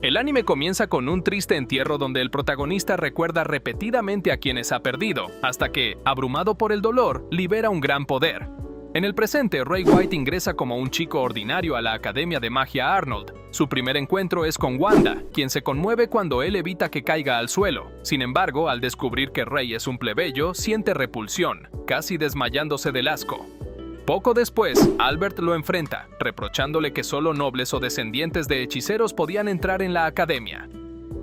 El anime comienza con un triste entierro donde el protagonista recuerda repetidamente a quienes ha perdido, hasta que, abrumado por el dolor, libera un gran poder. En el presente, Ray White ingresa como un chico ordinario a la Academia de Magia Arnold. Su primer encuentro es con Wanda, quien se conmueve cuando él evita que caiga al suelo. Sin embargo, al descubrir que Ray es un plebeyo, siente repulsión, casi desmayándose del asco. Poco después, Albert lo enfrenta, reprochándole que solo nobles o descendientes de hechiceros podían entrar en la academia.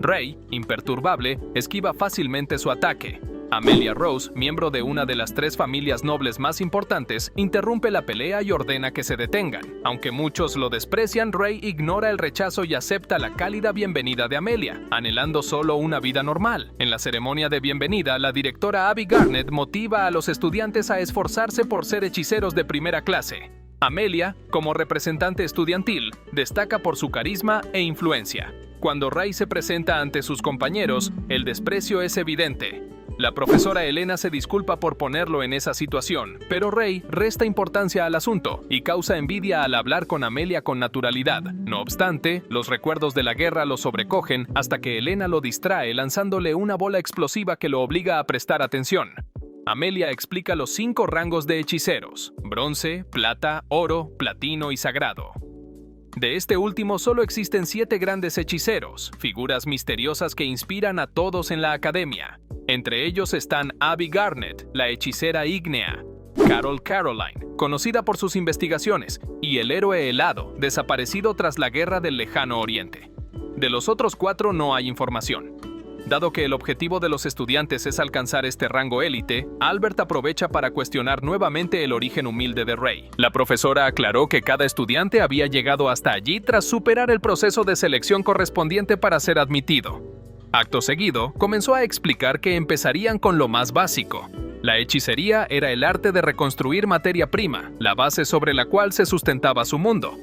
Ray, imperturbable, esquiva fácilmente su ataque. Amelia Rose, miembro de una de las 3 familias nobles más importantes, interrumpe la pelea y ordena que se detengan. Aunque muchos lo desprecian, Ray ignora el rechazo y acepta la cálida bienvenida de Amelia, anhelando solo una vida normal. En la ceremonia de bienvenida, la directora Abby Garnett motiva a los estudiantes a esforzarse por ser hechiceros de primera clase. Amelia, como representante estudiantil, destaca por su carisma e influencia. Cuando Ray se presenta ante sus compañeros, el desprecio es evidente. La profesora Elena se disculpa por ponerlo en esa situación, pero Ray resta importancia al asunto y causa envidia al hablar con Amelia con naturalidad. No obstante, los recuerdos de la guerra lo sobrecogen hasta que Elena lo distrae lanzándole una bola explosiva que lo obliga a prestar atención. Amelia explica los 5 rangos de hechiceros: bronce, plata, oro, platino y sagrado. De este último solo existen 7 grandes hechiceros, figuras misteriosas que inspiran a todos en la academia. Entre ellos están Abby Garnett, la hechicera ígnea, Carol Caroline, conocida por sus investigaciones, y el héroe helado, desaparecido tras la guerra del lejano oriente. De los otros 4 no hay información. Dado que el objetivo de los estudiantes es alcanzar este rango élite, Albert aprovecha para cuestionar nuevamente el origen humilde de Ray. La profesora aclaró que cada estudiante había llegado hasta allí tras superar el proceso de selección correspondiente para ser admitido. Acto seguido, comenzó a explicar que empezarían con lo más básico. La hechicería era el arte de reconstruir materia prima, la base sobre la cual se sustentaba su mundo.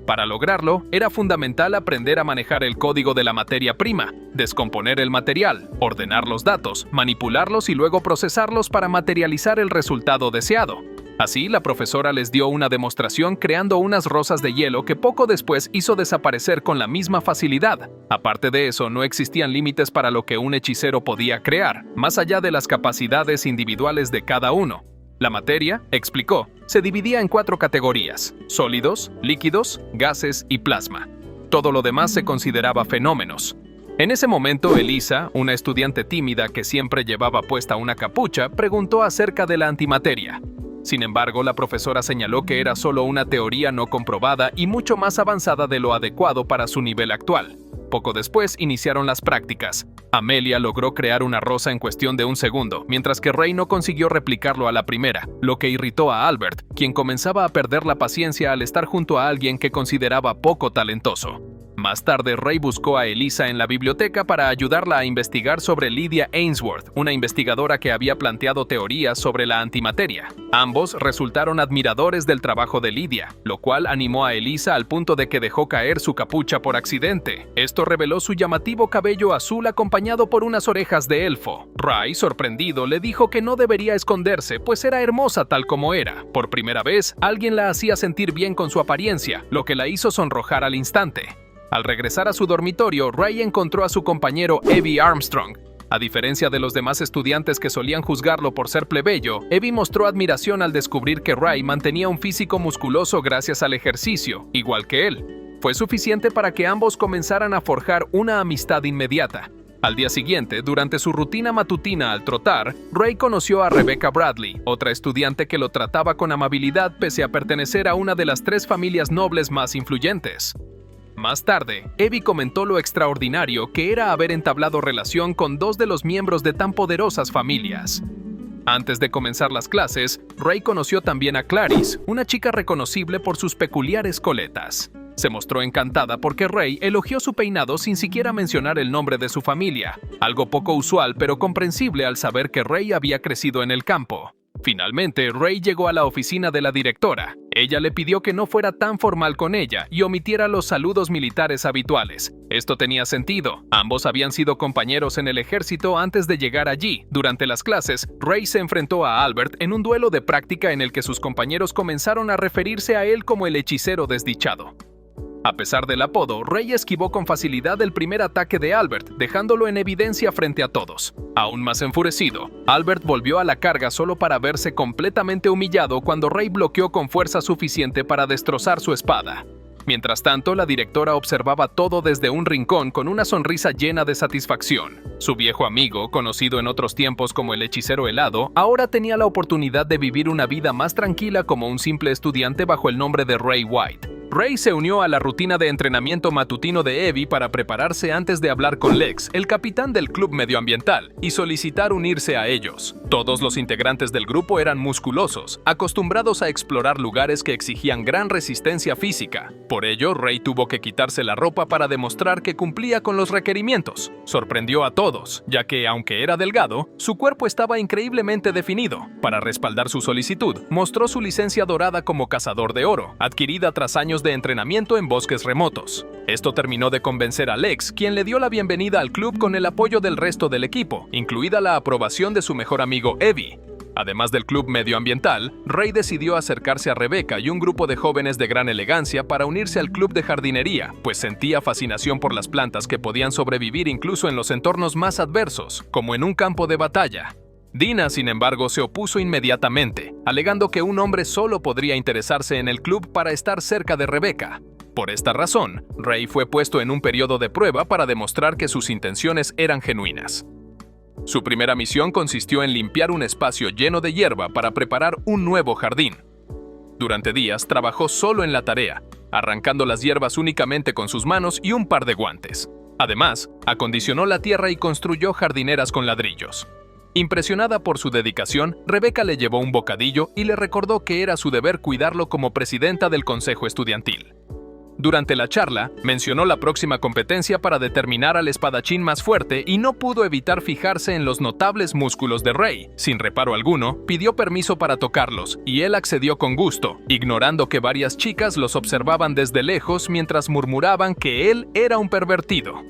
Para lograrlo, era fundamental aprender a manejar el código de la materia prima, descomponer el material, ordenar los datos, manipularlos y luego procesarlos para materializar el resultado deseado. Así, la profesora les dio una demostración creando unas rosas de hielo que poco después hizo desaparecer con la misma facilidad. Aparte de eso, no existían límites para lo que un hechicero podía crear, más allá de las capacidades individuales de cada uno. La materia, explicó, se dividía en 4 categorías: sólidos, líquidos, gases y plasma. Todo lo demás se consideraba fenómenos. En ese momento, Elisa, una estudiante tímida que siempre llevaba puesta una capucha, preguntó acerca de la antimateria. Sin embargo, la profesora señaló que era solo una teoría no comprobada y mucho más avanzada de lo adecuado para su nivel actual. Poco después iniciaron las prácticas. Amelia logró crear una rosa en cuestión de un segundo, mientras que Ray no consiguió replicarlo a la primera, lo que irritó a Albert, quien comenzaba a perder la paciencia al estar junto a alguien que consideraba poco talentoso. Más tarde, Ray buscó a Elisa en la biblioteca para ayudarla a investigar sobre Lydia Ainsworth, una investigadora que había planteado teorías sobre la antimateria. Ambos resultaron admiradores del trabajo de Lydia, lo cual animó a Elisa al punto de que dejó caer su capucha por accidente. Esto reveló su llamativo cabello azul acompañado por unas orejas de elfo. Ray, sorprendido, le dijo que no debería esconderse, pues era hermosa tal como era. Por primera vez, alguien la hacía sentir bien con su apariencia, lo que la hizo sonrojar al instante. Al regresar a su dormitorio, Ray encontró a su compañero Evie Armstrong. A diferencia de los demás estudiantes que solían juzgarlo por ser plebeyo, Evie mostró admiración al descubrir que Ray mantenía un físico musculoso gracias al ejercicio, igual que él. Fue suficiente para que ambos comenzaran a forjar una amistad inmediata. Al día siguiente, durante su rutina matutina al trotar, Ray conoció a Rebecca Bradley, otra estudiante que lo trataba con amabilidad pese a pertenecer a una de las 3 familias nobles más influyentes. Más tarde, Evie comentó lo extraordinario que era haber entablado relación con 2 de los miembros de tan poderosas familias. Antes de comenzar las clases, Ray conoció también a Clarice, una chica reconocible por sus peculiares coletas. Se mostró encantada porque Ray elogió su peinado sin siquiera mencionar el nombre de su familia, algo poco usual pero comprensible al saber que Ray había crecido en el campo. Finalmente, Ray llegó a la oficina de la directora. Ella le pidió que no fuera tan formal con ella y omitiera los saludos militares habituales. Esto tenía sentido. Ambos habían sido compañeros en el ejército antes de llegar allí. Durante las clases, Ray se enfrentó a Albert en un duelo de práctica en el que sus compañeros comenzaron a referirse a él como el hechicero desdichado. A pesar del apodo, Ray esquivó con facilidad el primer ataque de Albert, dejándolo en evidencia frente a todos. Aún más enfurecido, Albert volvió a la carga solo para verse completamente humillado cuando Ray bloqueó con fuerza suficiente para destrozar su espada. Mientras tanto, la directora observaba todo desde un rincón con una sonrisa llena de satisfacción. Su viejo amigo, conocido en otros tiempos como el hechicero helado, ahora tenía la oportunidad de vivir una vida más tranquila como un simple estudiante bajo el nombre de Ray White. Ray se unió a la rutina de entrenamiento matutino de Evie para prepararse antes de hablar con Lex, el capitán del club medioambiental, y solicitar unirse a ellos. Todos los integrantes del grupo eran musculosos, acostumbrados a explorar lugares que exigían gran resistencia física. Por ello, Ray tuvo que quitarse la ropa para demostrar que cumplía con los requerimientos. Sorprendió a todos, ya que, aunque era delgado, su cuerpo estaba increíblemente definido. Para respaldar su solicitud, mostró su licencia dorada como cazador de oro, adquirida tras años de entrenamiento en bosques remotos. Esto terminó de convencer a Lex, quien le dio la bienvenida al club con el apoyo del resto del equipo, incluida la aprobación de su mejor amigo Evie. Además del club medioambiental, Ray decidió acercarse a Rebecca y un grupo de jóvenes de gran elegancia para unirse al club de jardinería, pues sentía fascinación por las plantas que podían sobrevivir incluso en los entornos más adversos, como en un campo de batalla. Dina, sin embargo, se opuso inmediatamente, alegando que un hombre solo podría interesarse en el club para estar cerca de Rebecca. Por esta razón, Ray fue puesto en un periodo de prueba para demostrar que sus intenciones eran genuinas. Su primera misión consistió en limpiar un espacio lleno de hierba para preparar un nuevo jardín. Durante días trabajó solo en la tarea, arrancando las hierbas únicamente con sus manos y un par de guantes. Además, acondicionó la tierra y construyó jardineras con ladrillos. Impresionada por su dedicación, Rebecca le llevó un bocadillo y le recordó que era su deber cuidarlo como presidenta del consejo estudiantil. Durante la charla, mencionó la próxima competencia para determinar al espadachín más fuerte y no pudo evitar fijarse en los notables músculos de Ray. Sin reparo alguno, pidió permiso para tocarlos, y él accedió con gusto, ignorando que varias chicas los observaban desde lejos mientras murmuraban que él era un pervertido.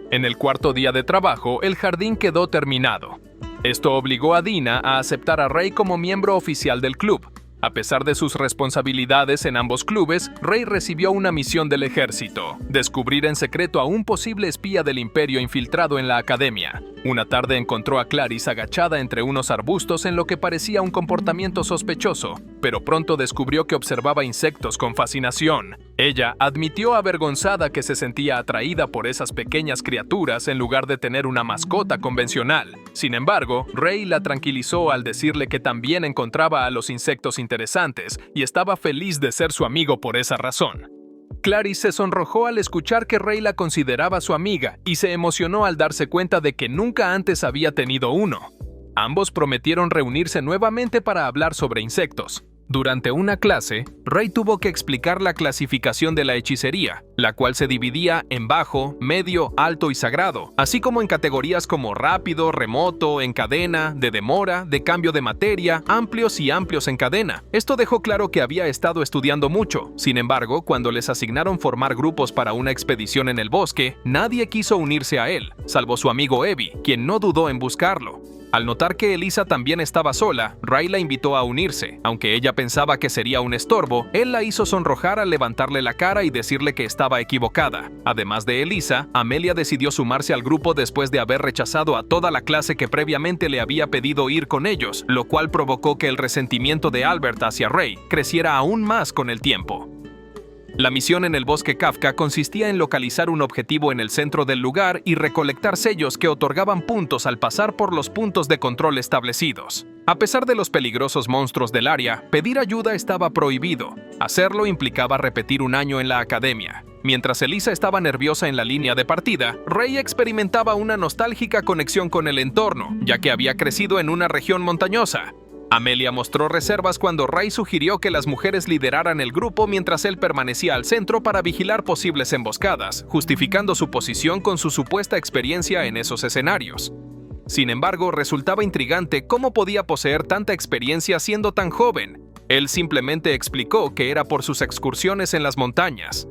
En el cuarto día de trabajo, el jardín quedó terminado. Esto obligó a Dina a aceptar a Ray como miembro oficial del club. A pesar de sus responsabilidades en ambos clubes, Ray recibió una misión del ejército: descubrir en secreto a un posible espía del Imperio infiltrado en la academia. Una tarde encontró a Clarice agachada entre unos arbustos en lo que parecía un comportamiento sospechoso, pero pronto descubrió que observaba insectos con fascinación. Ella admitió avergonzada que se sentía atraída por esas pequeñas criaturas en lugar de tener una mascota convencional. Sin embargo, Ray la tranquilizó al decirle que también encontraba a los insectos interesantes y estaba feliz de ser su amigo por esa razón. Clarice se sonrojó al escuchar que Ray la consideraba su amiga y se emocionó al darse cuenta de que nunca antes había tenido uno. Ambos prometieron reunirse nuevamente para hablar sobre insectos. Durante una clase, Ray tuvo que explicar la clasificación de la hechicería, la cual se dividía en bajo, medio, alto y sagrado, así como en categorías como rápido, remoto, en cadena, de demora, de cambio de materia, amplios y amplios en cadena. Esto dejó claro que había estado estudiando mucho. Sin embargo, cuando les asignaron formar grupos para una expedición en el bosque, nadie quiso unirse a él, salvo su amigo Evie, quien no dudó en buscarlo. Al notar que Elisa también estaba sola, Ray la invitó a unirse. Aunque ella pensaba que sería un estorbo, él la hizo sonrojar al levantarle la cara y decirle que estaba equivocada. Además de Elisa, Amelia decidió sumarse al grupo después de haber rechazado a toda la clase que previamente le había pedido ir con ellos, lo cual provocó que el resentimiento de Albert hacia Ray creciera aún más con el tiempo. La misión en el bosque Kafka consistía en localizar un objetivo en el centro del lugar y recolectar sellos que otorgaban puntos al pasar por los puntos de control establecidos. A pesar de los peligrosos monstruos del área, pedir ayuda estaba prohibido. Hacerlo implicaba repetir un año en la academia. Mientras Elisa estaba nerviosa en la línea de partida, Ray experimentaba una nostálgica conexión con el entorno, ya que había crecido en una región montañosa. Amelia mostró reservas cuando Ray sugirió que las mujeres lideraran el grupo mientras él permanecía al centro para vigilar posibles emboscadas, justificando su posición con su supuesta experiencia en esos escenarios. Sin embargo, resultaba intrigante cómo podía poseer tanta experiencia siendo tan joven. Él simplemente explicó que era por sus excursiones en las montañas.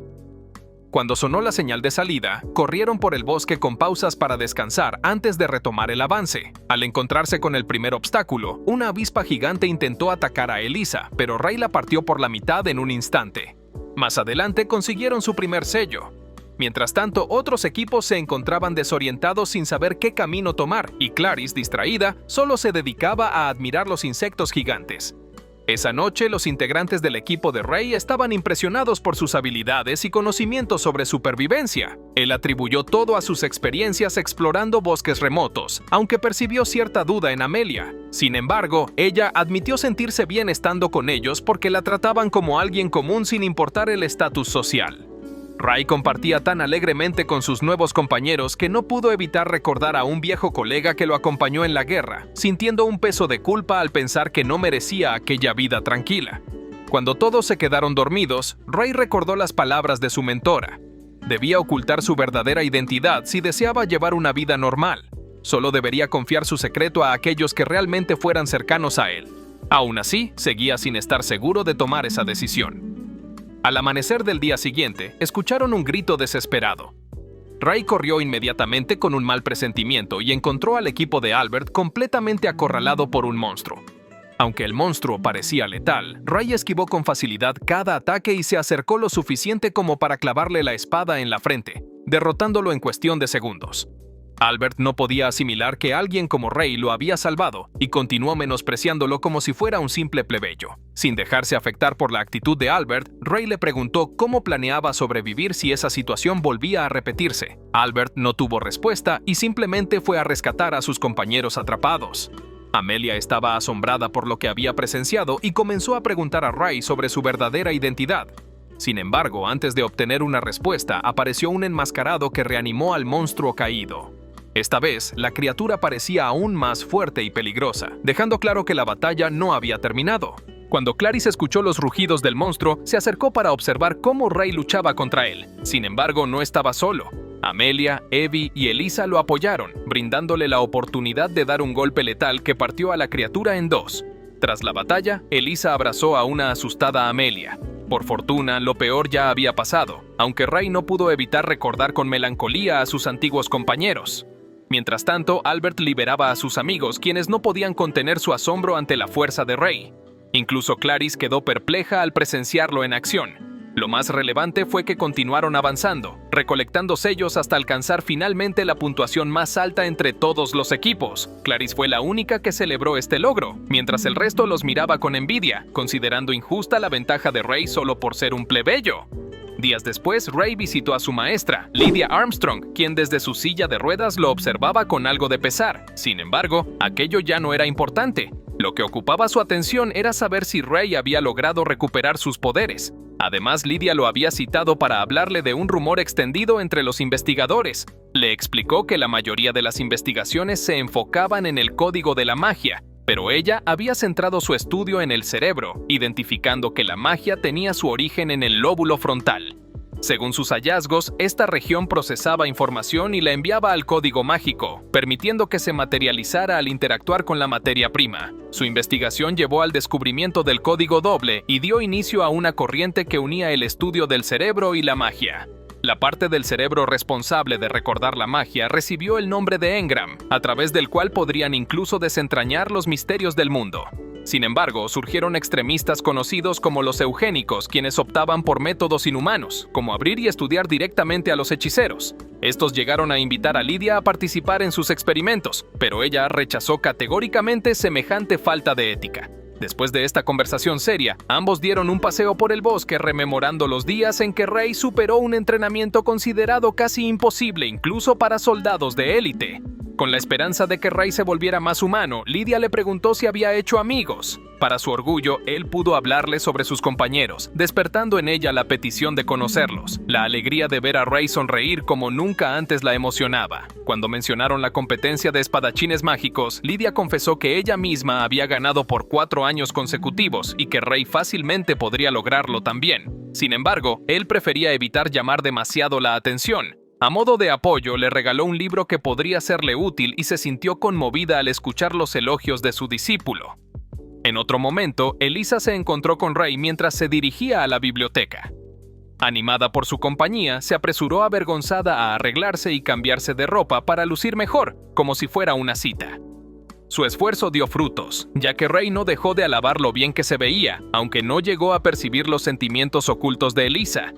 Cuando sonó la señal de salida, corrieron por el bosque con pausas para descansar antes de retomar el avance. Al encontrarse con el primer obstáculo, una avispa gigante intentó atacar a Elisa, pero Ray la partió por la mitad en un instante. Más adelante consiguieron su primer sello. Mientras tanto, otros equipos se encontraban desorientados sin saber qué camino tomar, y Clarice, distraída, solo se dedicaba a admirar los insectos gigantes. Esa noche, los integrantes del equipo de Ray estaban impresionados por sus habilidades y conocimientos sobre supervivencia. Él atribuyó todo a sus experiencias explorando bosques remotos, aunque percibió cierta duda en Amelia. Sin embargo, ella admitió sentirse bien estando con ellos porque la trataban como alguien común sin importar el estatus social. Ray compartía tan alegremente con sus nuevos compañeros que no pudo evitar recordar a un viejo colega que lo acompañó en la guerra, sintiendo un peso de culpa al pensar que no merecía aquella vida tranquila. Cuando todos se quedaron dormidos, Ray recordó las palabras de su mentora. Debía ocultar su verdadera identidad si deseaba llevar una vida normal. Solo debería confiar su secreto a aquellos que realmente fueran cercanos a él. Aún así, seguía sin estar seguro de tomar esa decisión. Al amanecer del día siguiente, escucharon un grito desesperado. Ray corrió inmediatamente con un mal presentimiento y encontró al equipo de Albert completamente acorralado por un monstruo. Aunque el monstruo parecía letal, Ray esquivó con facilidad cada ataque y se acercó lo suficiente como para clavarle la espada en la frente, derrotándolo en cuestión de segundos. Albert no podía asimilar que alguien como Ray lo había salvado y continuó menospreciándolo como si fuera un simple plebeyo. Sin dejarse afectar por la actitud de Albert, Ray le preguntó cómo planeaba sobrevivir si esa situación volvía a repetirse. Albert no tuvo respuesta y simplemente fue a rescatar a sus compañeros atrapados. Amelia estaba asombrada por lo que había presenciado y comenzó a preguntar a Ray sobre su verdadera identidad. Sin embargo, antes de obtener una respuesta, apareció un enmascarado que reanimó al monstruo caído. Esta vez, la criatura parecía aún más fuerte y peligrosa, dejando claro que la batalla no había terminado. Cuando Clarice escuchó los rugidos del monstruo, se acercó para observar cómo Ray luchaba contra él. Sin embargo, no estaba solo. Amelia, Evie y Elisa lo apoyaron, brindándole la oportunidad de dar un golpe letal que partió a la criatura en dos. Tras la batalla, Elisa abrazó a una asustada Amelia. Por fortuna, lo peor ya había pasado, aunque Ray no pudo evitar recordar con melancolía a sus antiguos compañeros. Mientras tanto, Albert liberaba a sus amigos, quienes no podían contener su asombro ante la fuerza de Ray. Incluso Clarice quedó perpleja al presenciarlo en acción. Lo más relevante fue que continuaron avanzando, recolectando sellos hasta alcanzar finalmente la puntuación más alta entre todos los equipos. Clarice fue la única que celebró este logro, mientras el resto los miraba con envidia, considerando injusta la ventaja de Ray solo por ser un plebeyo. Días después, Ray visitó a su maestra, Lydia Armstrong, quien desde su silla de ruedas lo observaba con algo de pesar. Sin embargo, aquello ya no era importante. Lo que ocupaba su atención era saber si Ray había logrado recuperar sus poderes. Además, Lydia lo había citado para hablarle de un rumor extendido entre los investigadores. Le explicó que la mayoría de las investigaciones se enfocaban en el código de la magia, pero ella había centrado su estudio en el cerebro, identificando que la magia tenía su origen en el lóbulo frontal. Según sus hallazgos, esta región procesaba información y la enviaba al código mágico, permitiendo que se materializara al interactuar con la materia prima. Su investigación llevó al descubrimiento del código doble y dio inicio a una corriente que unía el estudio del cerebro y la magia. La parte del cerebro responsable de recordar la magia recibió el nombre de Engram, a través del cual podrían incluso desentrañar los misterios del mundo. Sin embargo, surgieron extremistas conocidos como los eugénicos, quienes optaban por métodos inhumanos, como abrir y estudiar directamente a los hechiceros. Estos llegaron a invitar a Lydia a participar en sus experimentos, pero ella rechazó categóricamente semejante falta de ética. Después de esta conversación seria, ambos dieron un paseo por el bosque rememorando los días en que Ray superó un entrenamiento considerado casi imposible incluso para soldados de élite. Con la esperanza de que Ray se volviera más humano, Lydia le preguntó si había hecho amigos. Para su orgullo, él pudo hablarle sobre sus compañeros, despertando en ella la petición de conocerlos. La alegría de ver a Ray sonreír como nunca antes la emocionaba. Cuando mencionaron la competencia de espadachines mágicos, Lydia confesó que ella misma había ganado por 4 años consecutivos y que Ray fácilmente podría lograrlo también. Sin embargo, él prefería evitar llamar demasiado la atención. A modo de apoyo, le regaló un libro que podría serle útil y se sintió conmovida al escuchar los elogios de su discípulo. En otro momento, Elisa se encontró con Ray mientras se dirigía a la biblioteca. Animada por su compañía, se apresuró avergonzada a arreglarse y cambiarse de ropa para lucir mejor, como si fuera una cita. Su esfuerzo dio frutos, ya que Rey no dejó de alabar lo bien que se veía, aunque no llegó a percibir los sentimientos ocultos de Elisa.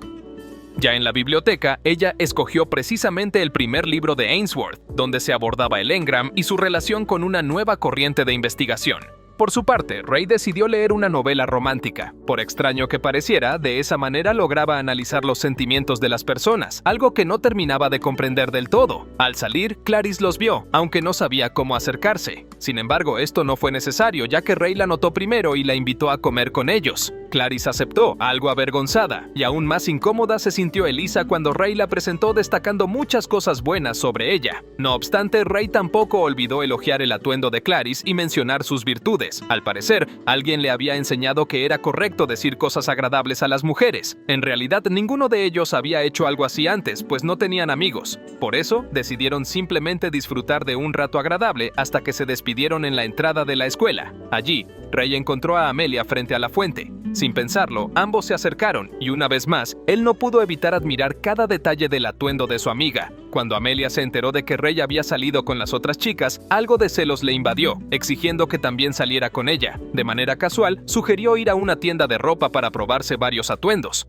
Ya en la biblioteca, ella escogió precisamente el primer libro de Ainsworth, donde se abordaba el engram y su relación con una nueva corriente de investigación. Por su parte, Rey decidió leer una novela romántica. Por extraño que pareciera, de esa manera lograba analizar los sentimientos de las personas, algo que no terminaba de comprender del todo. Al salir, Clarice los vio, aunque no sabía cómo acercarse. Sin embargo, esto no fue necesario, ya que Rey la notó primero y la invitó a comer con ellos. Clarice aceptó, algo avergonzada, y aún más incómoda se sintió Elisa cuando Rey la presentó destacando muchas cosas buenas sobre ella. No obstante, Rey tampoco olvidó elogiar el atuendo de Clarice y mencionar sus virtudes. Al parecer, alguien le había enseñado que era correcto decir cosas agradables a las mujeres. En realidad, ninguno de ellos había hecho algo así antes, pues no tenían amigos. Por eso, decidieron simplemente disfrutar de un rato agradable hasta que se despidieron en la entrada de la escuela. Allí, Rey encontró a Amelia frente a la fuente. Sin pensarlo, ambos se acercaron y una vez más, él no pudo evitar admirar cada detalle del atuendo de su amiga. Cuando Amelia se enteró de que Rey había salido con las otras chicas, algo de celos le invadió, exigiendo que también saliera con ella. De manera casual, sugirió ir a una tienda de ropa para probarse varios atuendos.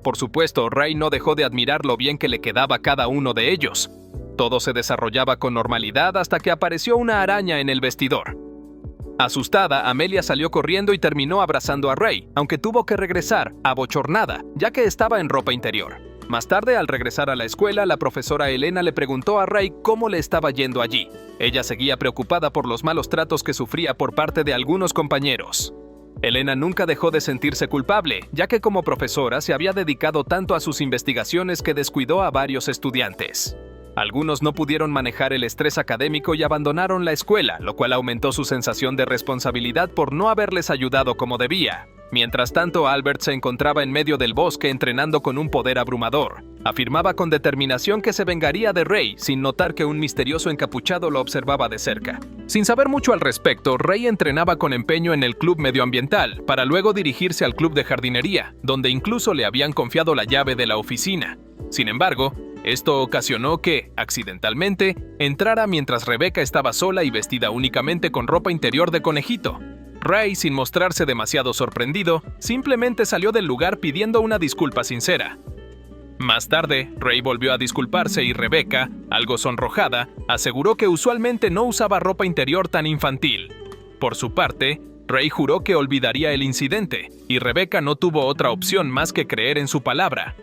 Por supuesto, Rey no dejó de admirar lo bien que le quedaba cada uno de ellos. Todo se desarrollaba con normalidad hasta que apareció una araña en el vestidor. Asustada, Amelia salió corriendo y terminó abrazando a Rey, aunque tuvo que regresar, abochornada, ya que estaba en ropa interior. Más tarde, al regresar a la escuela, la profesora Elena le preguntó a Rey cómo le estaba yendo allí. Ella seguía preocupada por los malos tratos que sufría por parte de algunos compañeros. Elena nunca dejó de sentirse culpable, ya que como profesora se había dedicado tanto a sus investigaciones que descuidó a varios estudiantes. Algunos no pudieron manejar el estrés académico y abandonaron la escuela, lo cual aumentó su sensación de responsabilidad por no haberles ayudado como debía. Mientras tanto, Albert se encontraba en medio del bosque entrenando con un poder abrumador. Afirmaba con determinación que se vengaría de Rey, sin notar que un misterioso encapuchado lo observaba de cerca. Sin saber mucho al respecto, Rey entrenaba con empeño en el club medioambiental, para luego dirigirse al club de jardinería, donde incluso le habían confiado la llave de la oficina. Sin embargo, esto ocasionó que, accidentalmente, entrara mientras Rebecca estaba sola y vestida únicamente con ropa interior de conejito. Rey, sin mostrarse demasiado sorprendido, simplemente salió del lugar pidiendo una disculpa sincera. Más tarde, Rey volvió a disculparse y Rebecca, algo sonrojada, aseguró que usualmente no usaba ropa interior tan infantil. Por su parte, Rey juró que olvidaría el incidente, y Rebecca no tuvo otra opción más que creer en su palabra.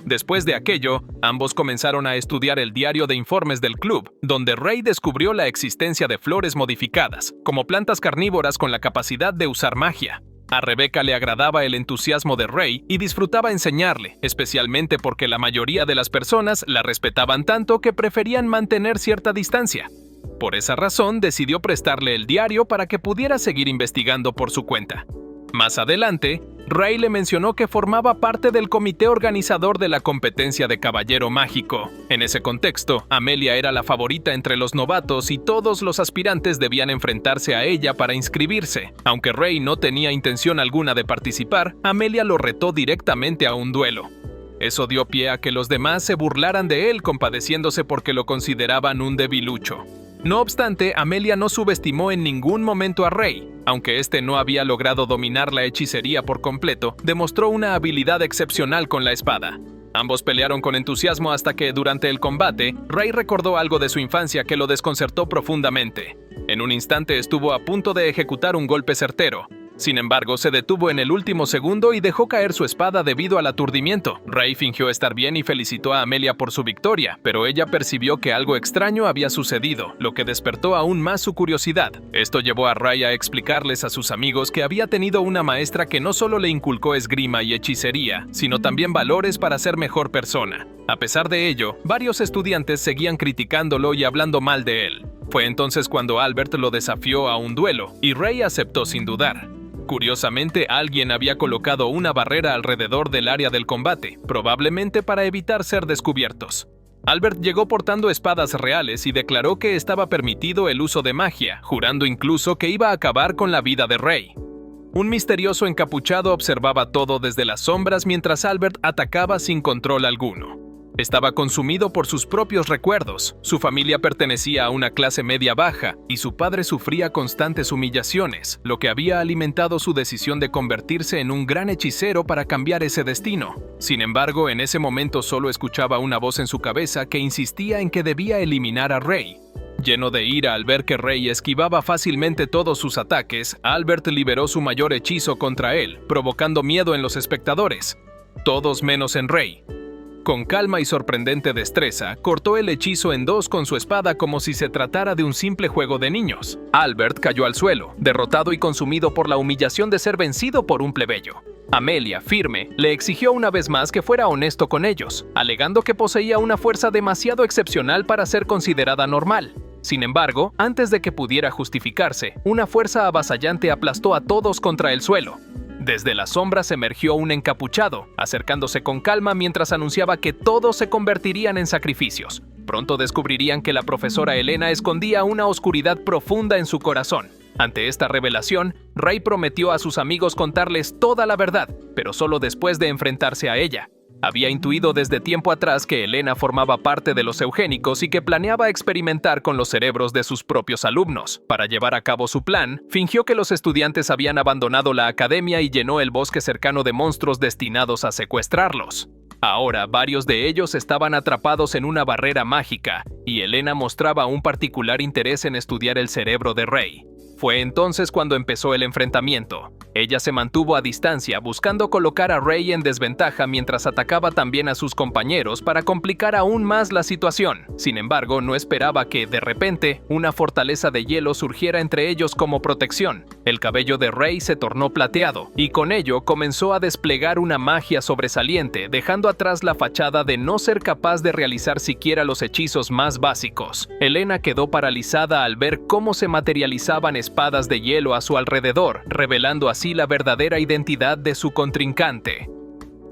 Después de aquello, ambos comenzaron a estudiar el diario de informes del club, donde Rey descubrió la existencia de flores modificadas, como plantas carnívoras con la capacidad de usar magia. A Rebecca le agradaba el entusiasmo de Rey y disfrutaba enseñarle, especialmente porque la mayoría de las personas la respetaban tanto que preferían mantener cierta distancia. Por esa razón, decidió prestarle el diario para que pudiera seguir investigando por su cuenta. Más adelante, Rey le mencionó que formaba parte del comité organizador de la competencia de Caballero Mágico. En ese contexto, Amelia era la favorita entre los novatos y todos los aspirantes debían enfrentarse a ella para inscribirse. Aunque Rey no tenía intención alguna de participar, Amelia lo retó directamente a un duelo. Eso dio pie a que los demás se burlaran de él, compadeciéndose porque lo consideraban un debilucho. No obstante, Amelia no subestimó en ningún momento a Rey. Aunque este no había logrado dominar la hechicería por completo, demostró una habilidad excepcional con la espada. Ambos pelearon con entusiasmo hasta que, durante el combate, Rey recordó algo de su infancia que lo desconcertó profundamente. En un instante estuvo a punto de ejecutar un golpe certero. Sin embargo, se detuvo en el último segundo y dejó caer su espada debido al aturdimiento. Rey fingió estar bien y felicitó a Amelia por su victoria, pero ella percibió que algo extraño había sucedido, lo que despertó aún más su curiosidad. Esto llevó a Rey a explicarles a sus amigos que había tenido una maestra que no solo le inculcó esgrima y hechicería, sino también valores para ser mejor persona. A pesar de ello, varios estudiantes seguían criticándolo y hablando mal de él. Fue entonces cuando Albert lo desafió a un duelo, y Rey aceptó sin dudar. Curiosamente, alguien había colocado una barrera alrededor del área del combate, probablemente para evitar ser descubiertos. Albert llegó portando espadas reales y declaró que estaba permitido el uso de magia, jurando incluso que iba a acabar con la vida de Rey. Un misterioso encapuchado observaba todo desde las sombras mientras Albert atacaba sin control alguno. Estaba consumido por sus propios recuerdos. Su familia pertenecía a una clase media baja y su padre sufría constantes humillaciones, lo que había alimentado su decisión de convertirse en un gran hechicero para cambiar ese destino. Sin embargo, en ese momento solo escuchaba una voz en su cabeza que insistía en que debía eliminar a Ray. Lleno de ira al ver que Ray esquivaba fácilmente todos sus ataques, Albert liberó su mayor hechizo contra él, provocando miedo en los espectadores. Todos menos en Ray. Con calma y sorprendente destreza, cortó el hechizo en dos con su espada como si se tratara de un simple juego de niños. Albert cayó al suelo, derrotado y consumido por la humillación de ser vencido por un plebeyo. Amelia, firme, le exigió una vez más que fuera honesto con ellos, alegando que poseía una fuerza demasiado excepcional para ser considerada normal. Sin embargo, antes de que pudiera justificarse, una fuerza avasallante aplastó a todos contra el suelo. Desde las sombras emergió un encapuchado, acercándose con calma mientras anunciaba que todos se convertirían en sacrificios. Pronto descubrirían que la profesora Elena escondía una oscuridad profunda en su corazón. Ante esta revelación, Ray prometió a sus amigos contarles toda la verdad, pero solo después de enfrentarse a ella. Había intuido desde tiempo atrás que Elena formaba parte de los eugénicos y que planeaba experimentar con los cerebros de sus propios alumnos. Para llevar a cabo su plan, fingió que los estudiantes habían abandonado la academia y llenó el bosque cercano de monstruos destinados a secuestrarlos. Ahora, varios de ellos estaban atrapados en una barrera mágica, y Elena mostraba un particular interés en estudiar el cerebro de Ray. Fue entonces cuando empezó el enfrentamiento. Ella se mantuvo a distancia, buscando colocar a Ray en desventaja mientras atacaba también a sus compañeros para complicar aún más la situación. Sin embargo, no esperaba que, de repente, una fortaleza de hielo surgiera entre ellos como protección. El cabello de Ray se tornó plateado, y con ello comenzó a desplegar una magia sobresaliente, dejando atrás la fachada de no ser capaz de realizar siquiera los hechizos más básicos. Elena quedó paralizada al ver cómo se materializaban espadas de hielo a su alrededor, revelando así la verdadera identidad de su contrincante.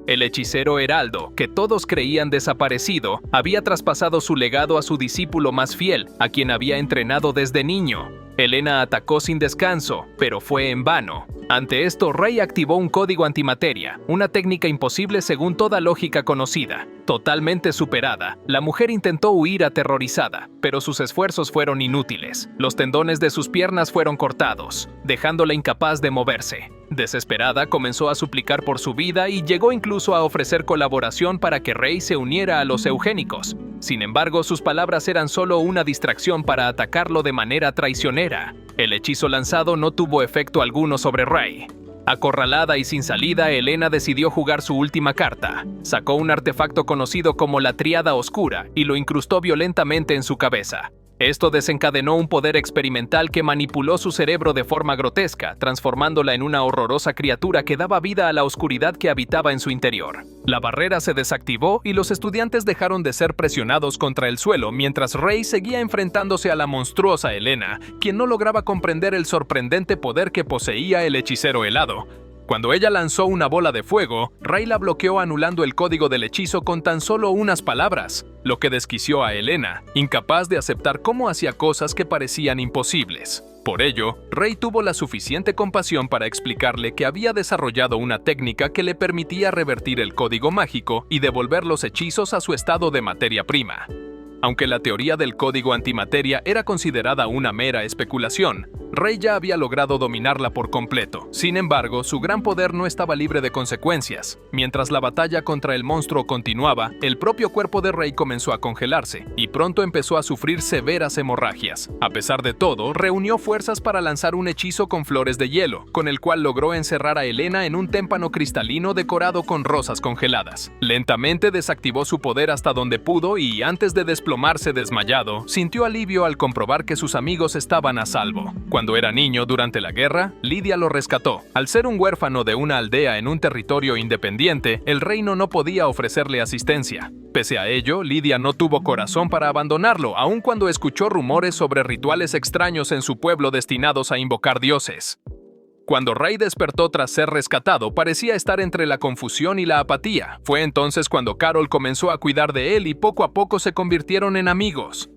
El hechicero Heraldo, que todos creían desaparecido, había traspasado su legado a su discípulo más fiel, a quien había entrenado desde niño. Elena atacó sin descanso, pero fue en vano. Ante esto, Ray activó un código antimateria, una técnica imposible según toda lógica conocida. Totalmente superada, la mujer intentó huir aterrorizada, pero sus esfuerzos fueron inútiles. Los tendones de sus piernas fueron cortados, dejándola incapaz de moverse. Desesperada, comenzó a suplicar por su vida y llegó incluso a ofrecer colaboración para que Ray se uniera a los eugénicos. Sin embargo, sus palabras eran solo una distracción para atacarlo de manera traicionera. El hechizo lanzado no tuvo efecto alguno sobre Ray. Acorralada y sin salida, Elena decidió jugar su última carta. Sacó un artefacto conocido como la Tríada Oscura y lo incrustó violentamente en su cabeza. Esto desencadenó un poder experimental que manipuló su cerebro de forma grotesca, transformándola en una horrorosa criatura que daba vida a la oscuridad que habitaba en su interior. La barrera se desactivó y los estudiantes dejaron de ser presionados contra el suelo mientras Ray seguía enfrentándose a la monstruosa Elena, quien no lograba comprender el sorprendente poder que poseía el hechicero helado. Cuando ella lanzó una bola de fuego, Ray la bloqueó anulando el código del hechizo con tan solo unas palabras, lo que desquició a Elena, incapaz de aceptar cómo hacía cosas que parecían imposibles. Por ello, Ray tuvo la suficiente compasión para explicarle que había desarrollado una técnica que le permitía revertir el código mágico y devolver los hechizos a su estado de materia prima. Aunque la teoría del código antimateria era considerada una mera especulación, Ray ya había logrado dominarla por completo. Sin embargo, su gran poder no estaba libre de consecuencias. Mientras la batalla contra el monstruo continuaba, el propio cuerpo de Ray comenzó a congelarse y pronto empezó a sufrir severas hemorragias. A pesar de todo, reunió fuerzas para lanzar un hechizo con flores de hielo, con el cual logró encerrar a Elena en un témpano cristalino decorado con rosas congeladas. Lentamente desactivó su poder hasta donde pudo y, antes de desplomarse desmayado, sintió alivio al comprobar que sus amigos estaban a salvo. Cuando era niño durante la guerra, Lidia lo rescató. Al ser un huérfano de una aldea en un territorio independiente, el reino no podía ofrecerle asistencia. Pese a ello, Lidia no tuvo corazón para abandonarlo, aun cuando escuchó rumores sobre rituales extraños en su pueblo destinados a invocar dioses. Cuando Ray despertó tras ser rescatado, parecía estar entre la confusión y la apatía. Fue entonces cuando Carol comenzó a cuidar de él y poco a poco se convirtieron en amigos.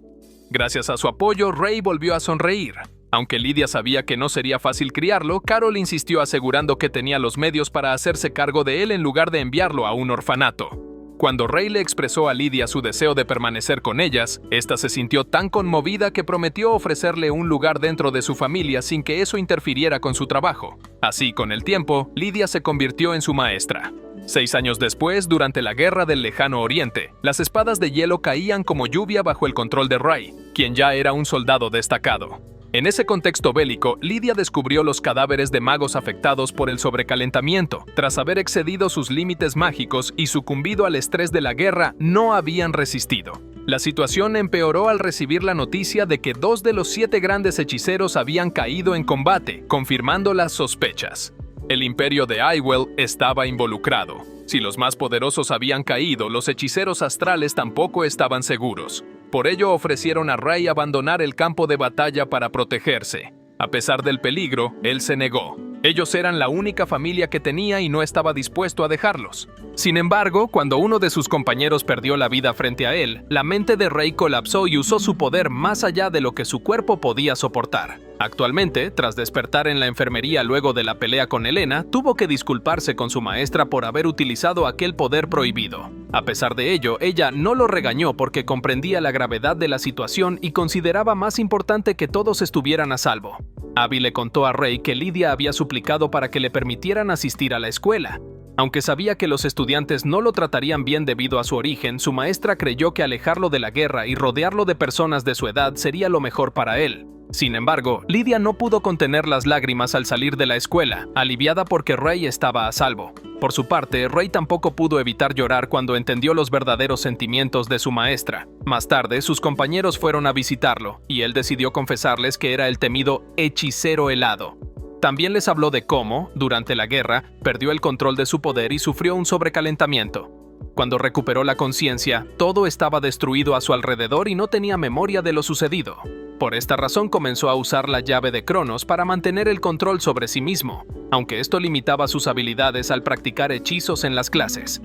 Gracias a su apoyo, Ray volvió a sonreír. Aunque Lidia sabía que no sería fácil criarlo, Carol insistió asegurando que tenía los medios para hacerse cargo de él en lugar de enviarlo a un orfanato. Cuando Rey le expresó a Lydia su deseo de permanecer con ellas, esta se sintió tan conmovida que prometió ofrecerle un lugar dentro de su familia sin que eso interfiriera con su trabajo. Así, con el tiempo, Lydia se convirtió en su maestra. 6 años después, durante la Guerra del Lejano Oriente, las espadas de hielo caían como lluvia bajo el control de Rey, quien ya era un soldado destacado. En ese contexto bélico, Lydia descubrió los cadáveres de magos afectados por el sobrecalentamiento. Tras haber excedido sus límites mágicos y sucumbido al estrés de la guerra, no habían resistido. La situación empeoró al recibir la noticia de que 2 de los 7 grandes hechiceros habían caído en combate, confirmando las sospechas. El imperio de Eywill estaba involucrado. Si los más poderosos habían caído, los hechiceros astrales tampoco estaban seguros. Por ello ofrecieron a Rey abandonar el campo de batalla para protegerse. A pesar del peligro, él se negó. Ellos eran la única familia que tenía y no estaba dispuesto a dejarlos. Sin embargo, cuando uno de sus compañeros perdió la vida frente a él, la mente de Rey colapsó y usó su poder más allá de lo que su cuerpo podía soportar. Actualmente, tras despertar en la enfermería luego de la pelea con Helena, tuvo que disculparse con su maestra por haber utilizado aquel poder prohibido. A pesar de ello, ella no lo regañó porque comprendía la gravedad de la situación y consideraba más importante que todos estuvieran a salvo. Abby le contó a Rey que Lydia había suplicado para que le permitieran asistir a la escuela. Aunque sabía que los estudiantes no lo tratarían bien debido a su origen, su maestra creyó que alejarlo de la guerra y rodearlo de personas de su edad sería lo mejor para él. Sin embargo, Lydia no pudo contener las lágrimas al salir de la escuela, aliviada porque Rey estaba a salvo. Por su parte, Rey tampoco pudo evitar llorar cuando entendió los verdaderos sentimientos de su maestra. Más tarde, sus compañeros fueron a visitarlo, y él decidió confesarles que era el temido hechicero helado. También les habló de cómo, durante la guerra, perdió el control de su poder y sufrió un sobrecalentamiento. Cuando recuperó la conciencia, todo estaba destruido a su alrededor y no tenía memoria de lo sucedido. Por esta razón comenzó a usar la llave de Cronos para mantener el control sobre sí mismo, aunque esto limitaba sus habilidades al practicar hechizos en las clases.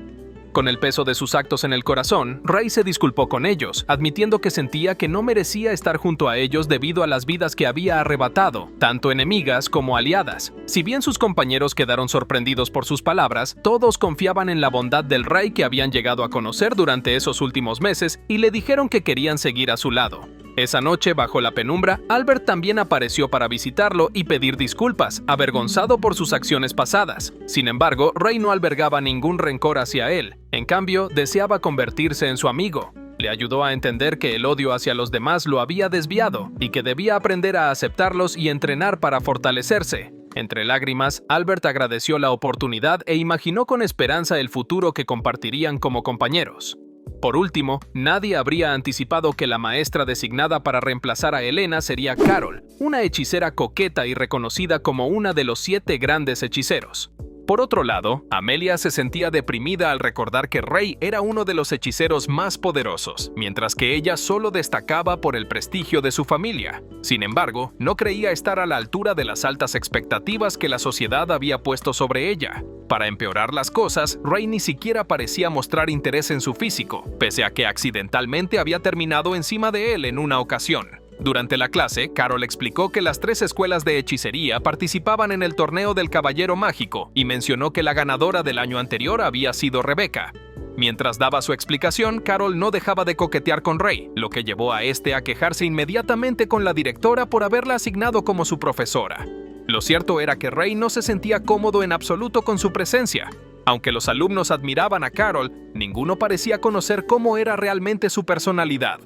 Con el peso de sus actos en el corazón, Rey se disculpó con ellos, admitiendo que sentía que no merecía estar junto a ellos debido a las vidas que había arrebatado, tanto enemigas como aliadas. Si bien sus compañeros quedaron sorprendidos por sus palabras, todos confiaban en la bondad del Rey que habían llegado a conocer durante esos últimos meses y le dijeron que querían seguir a su lado. Esa noche, bajo la penumbra, Albert también apareció para visitarlo y pedir disculpas, avergonzado por sus acciones pasadas. Sin embargo, Rey no albergaba ningún rencor hacia él. En cambio, deseaba convertirse en su amigo. Le ayudó a entender que el odio hacia los demás lo había desviado y que debía aprender a aceptarlos y entrenar para fortalecerse. Entre lágrimas, Albert agradeció la oportunidad e imaginó con esperanza el futuro que compartirían como compañeros. Por último, nadie habría anticipado que la maestra designada para reemplazar a Helena sería Carol, una hechicera coqueta y reconocida como una de los 7 grandes hechiceros. Por otro lado, Amelia se sentía deprimida al recordar que Rey era uno de los hechiceros más poderosos, mientras que ella solo destacaba por el prestigio de su familia. Sin embargo, no creía estar a la altura de las altas expectativas que la sociedad había puesto sobre ella. Para empeorar las cosas, Rey ni siquiera parecía mostrar interés en su físico, pese a que accidentalmente había terminado encima de él en una ocasión. Durante la clase, Carol explicó que las 3 escuelas de hechicería participaban en el torneo del Caballero Mágico y mencionó que la ganadora del año anterior había sido Rebecca. Mientras daba su explicación, Carol no dejaba de coquetear con Rey, lo que llevó a este a quejarse inmediatamente con la directora por haberla asignado como su profesora. Lo cierto era que Rey no se sentía cómodo en absoluto con su presencia. Aunque los alumnos admiraban a Carol, ninguno parecía conocer cómo era realmente su personalidad.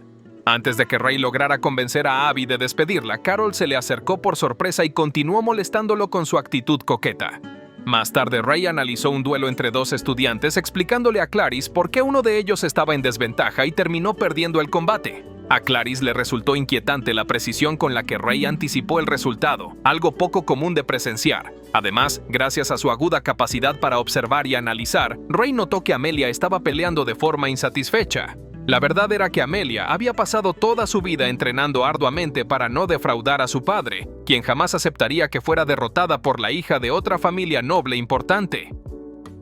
Antes de que Rey lograra convencer a Abby de despedirla, Carol se le acercó por sorpresa y continuó molestándolo con su actitud coqueta. Más tarde, Rey analizó un duelo entre 2 estudiantes explicándole a Clarice por qué uno de ellos estaba en desventaja y terminó perdiendo el combate. A Clarice le resultó inquietante la precisión con la que Rey anticipó el resultado, algo poco común de presenciar. Además, gracias a su aguda capacidad para observar y analizar, Rey notó que Amelia estaba peleando de forma insatisfecha. La verdad era que Amelia había pasado toda su vida entrenando arduamente para no defraudar a su padre, quien jamás aceptaría que fuera derrotada por la hija de otra familia noble importante.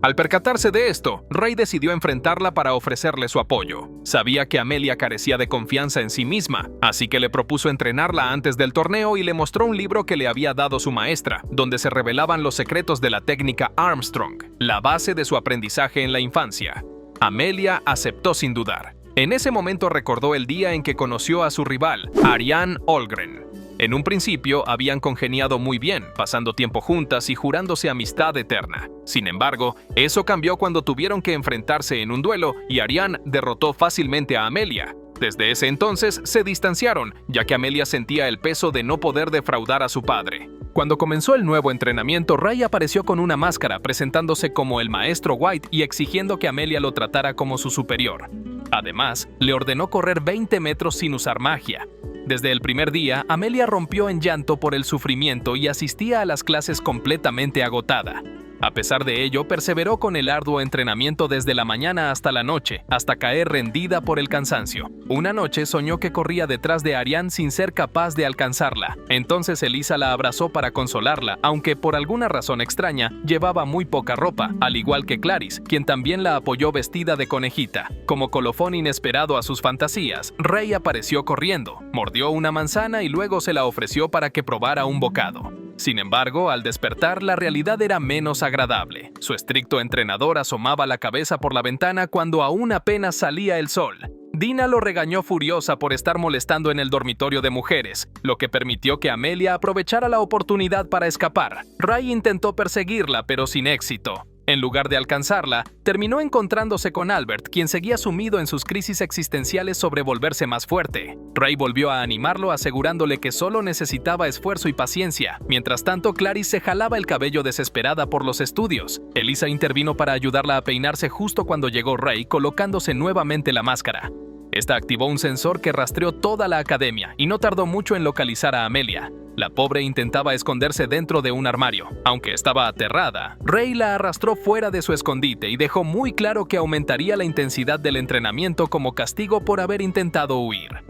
Al percatarse de esto, Rey decidió enfrentarla para ofrecerle su apoyo. Sabía que Amelia carecía de confianza en sí misma, así que le propuso entrenarla antes del torneo y le mostró un libro que le había dado su maestra, donde se revelaban los secretos de la técnica Armstrong, la base de su aprendizaje en la infancia. Amelia aceptó sin dudar. En ese momento recordó el día en que conoció a su rival, Ariane Holmgren. En un principio habían congeniado muy bien, pasando tiempo juntas y jurándose amistad eterna. Sin embargo, eso cambió cuando tuvieron que enfrentarse en un duelo y Ariane derrotó fácilmente a Amelia. Desde ese entonces se distanciaron, ya que Amelia sentía el peso de no poder defraudar a su padre. Cuando comenzó el nuevo entrenamiento, Ray apareció con una máscara, presentándose como el maestro White y exigiendo que Amelia lo tratara como su superior. Además, le ordenó correr 20 metros sin usar magia. Desde el primer día, Amelia rompió en llanto por el sufrimiento y asistía a las clases completamente agotada. A pesar de ello, perseveró con el arduo entrenamiento desde la mañana hasta la noche, hasta caer rendida por el cansancio. Una noche soñó que corría detrás de Ariane sin ser capaz de alcanzarla. Entonces Elisa la abrazó para consolarla, aunque por alguna razón extraña, llevaba muy poca ropa, al igual que Clarisse, quien también la apoyó vestida de conejita. Como colofón inesperado a sus fantasías, Ray apareció corriendo, mordió una manzana y luego se la ofreció para que probara un bocado. Sin embargo, al despertar, la realidad era menos agradable. Su estricto entrenador asomaba la cabeza por la ventana cuando aún apenas salía el sol. Dina lo regañó furiosa por estar molestando en el dormitorio de mujeres, lo que permitió que Amelia aprovechara la oportunidad para escapar. Ray intentó perseguirla, pero sin éxito. En lugar de alcanzarla, terminó encontrándose con Albert, quien seguía sumido en sus crisis existenciales sobre volverse más fuerte. Ray volvió a animarlo asegurándole que solo necesitaba esfuerzo y paciencia. Mientras tanto, Clarisse se jalaba el cabello desesperada por los estudios. Elisa intervino para ayudarla a peinarse justo cuando llegó Ray, colocándose nuevamente la máscara. Esta activó un sensor que rastreó toda la academia y no tardó mucho en localizar a Amelia. La pobre intentaba esconderse dentro de un armario. Aunque estaba aterrada, Ray la arrastró fuera de su escondite y dejó muy claro que aumentaría la intensidad del entrenamiento como castigo por haber intentado huir.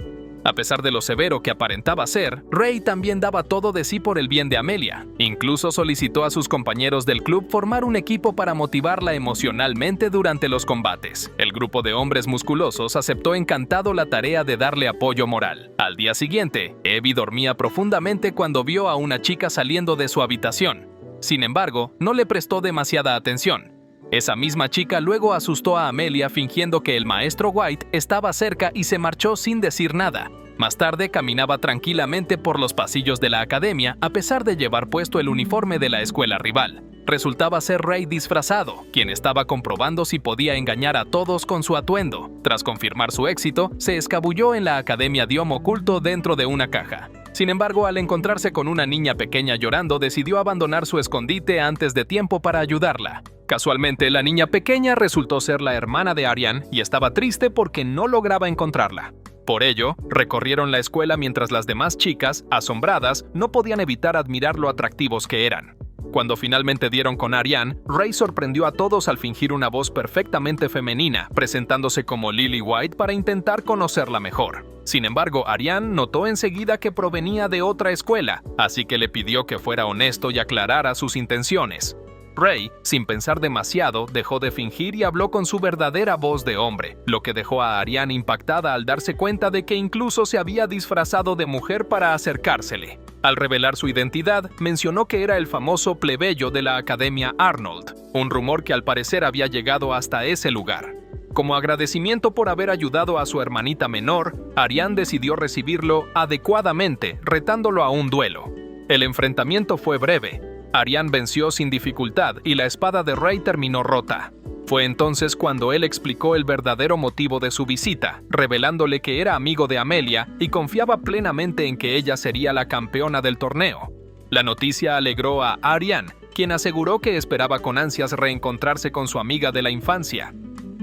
A pesar de lo severo que aparentaba ser, Ray también daba todo de sí por el bien de Amelia. Incluso solicitó a sus compañeros del club formar un equipo para motivarla emocionalmente durante los combates. El grupo de hombres musculosos aceptó encantado la tarea de darle apoyo moral. Al día siguiente, Evie dormía profundamente cuando vio a una chica saliendo de su habitación. Sin embargo, no le prestó demasiada atención. Esa misma chica luego asustó a Amelia fingiendo que el maestro White estaba cerca y se marchó sin decir nada. Más tarde caminaba tranquilamente por los pasillos de la academia a pesar de llevar puesto el uniforme de la escuela rival. Resultaba ser Ray disfrazado, quien estaba comprobando si podía engañar a todos con su atuendo. Tras confirmar su éxito, se escabulló en la academia Diom oculto dentro de una caja. Sin embargo, al encontrarse con una niña pequeña llorando, decidió abandonar su escondite antes de tiempo para ayudarla. Casualmente, la niña pequeña resultó ser la hermana de Ariane y estaba triste porque no lograba encontrarla. Por ello, recorrieron la escuela mientras las demás chicas, asombradas, no podían evitar admirar lo atractivos que eran. Cuando finalmente dieron con Ariane, Ray sorprendió a todos al fingir una voz perfectamente femenina, presentándose como Lily White para intentar conocerla mejor. Sin embargo, Ariane notó enseguida que provenía de otra escuela, así que le pidió que fuera honesto y aclarara sus intenciones. Ray, sin pensar demasiado, dejó de fingir y habló con su verdadera voz de hombre, lo que dejó a Ariane impactada al darse cuenta de que incluso se había disfrazado de mujer para acercársele. Al revelar su identidad, mencionó que era el famoso plebeyo de la Academia Arnold, un rumor que al parecer había llegado hasta ese lugar. Como agradecimiento por haber ayudado a su hermanita menor, Ariane decidió recibirlo adecuadamente, retándolo a un duelo. El enfrentamiento fue breve. Ariane venció sin dificultad y la espada de Ray terminó rota. Fue entonces cuando él explicó el verdadero motivo de su visita, revelándole que era amigo de Amelia y confiaba plenamente en que ella sería la campeona del torneo. La noticia alegró a Ariane, quien aseguró que esperaba con ansias reencontrarse con su amiga de la infancia.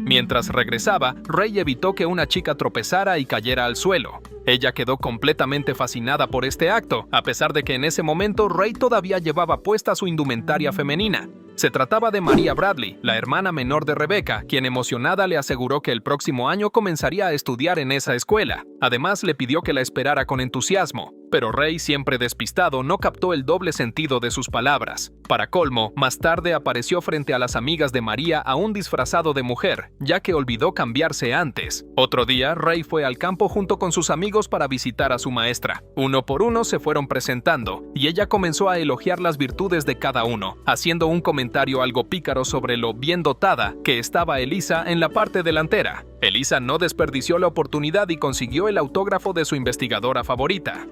Mientras regresaba, Ray evitó que una chica tropezara y cayera al suelo. Ella quedó completamente fascinada por este acto, a pesar de que en ese momento Ray todavía llevaba puesta su indumentaria femenina. Se trataba de Maria Bradley, la hermana menor de Rebecca, quien emocionada le aseguró que el próximo año comenzaría a estudiar en esa escuela. Además, le pidió que la esperara con entusiasmo. Pero Ray, siempre despistado, no captó el doble sentido de sus palabras. Para colmo, más tarde apareció frente a las amigas de María aún disfrazado de mujer, ya que olvidó cambiarse antes. Otro día, Ray fue al campo junto con sus amigos para visitar a su maestra. Uno por uno se fueron presentando, y ella comenzó a elogiar las virtudes de cada uno, haciendo un comentario algo pícaro sobre lo bien dotada que estaba Elisa en la parte delantera. Elisa no desperdició la oportunidad y consiguió el autógrafo de su investigadora favorita.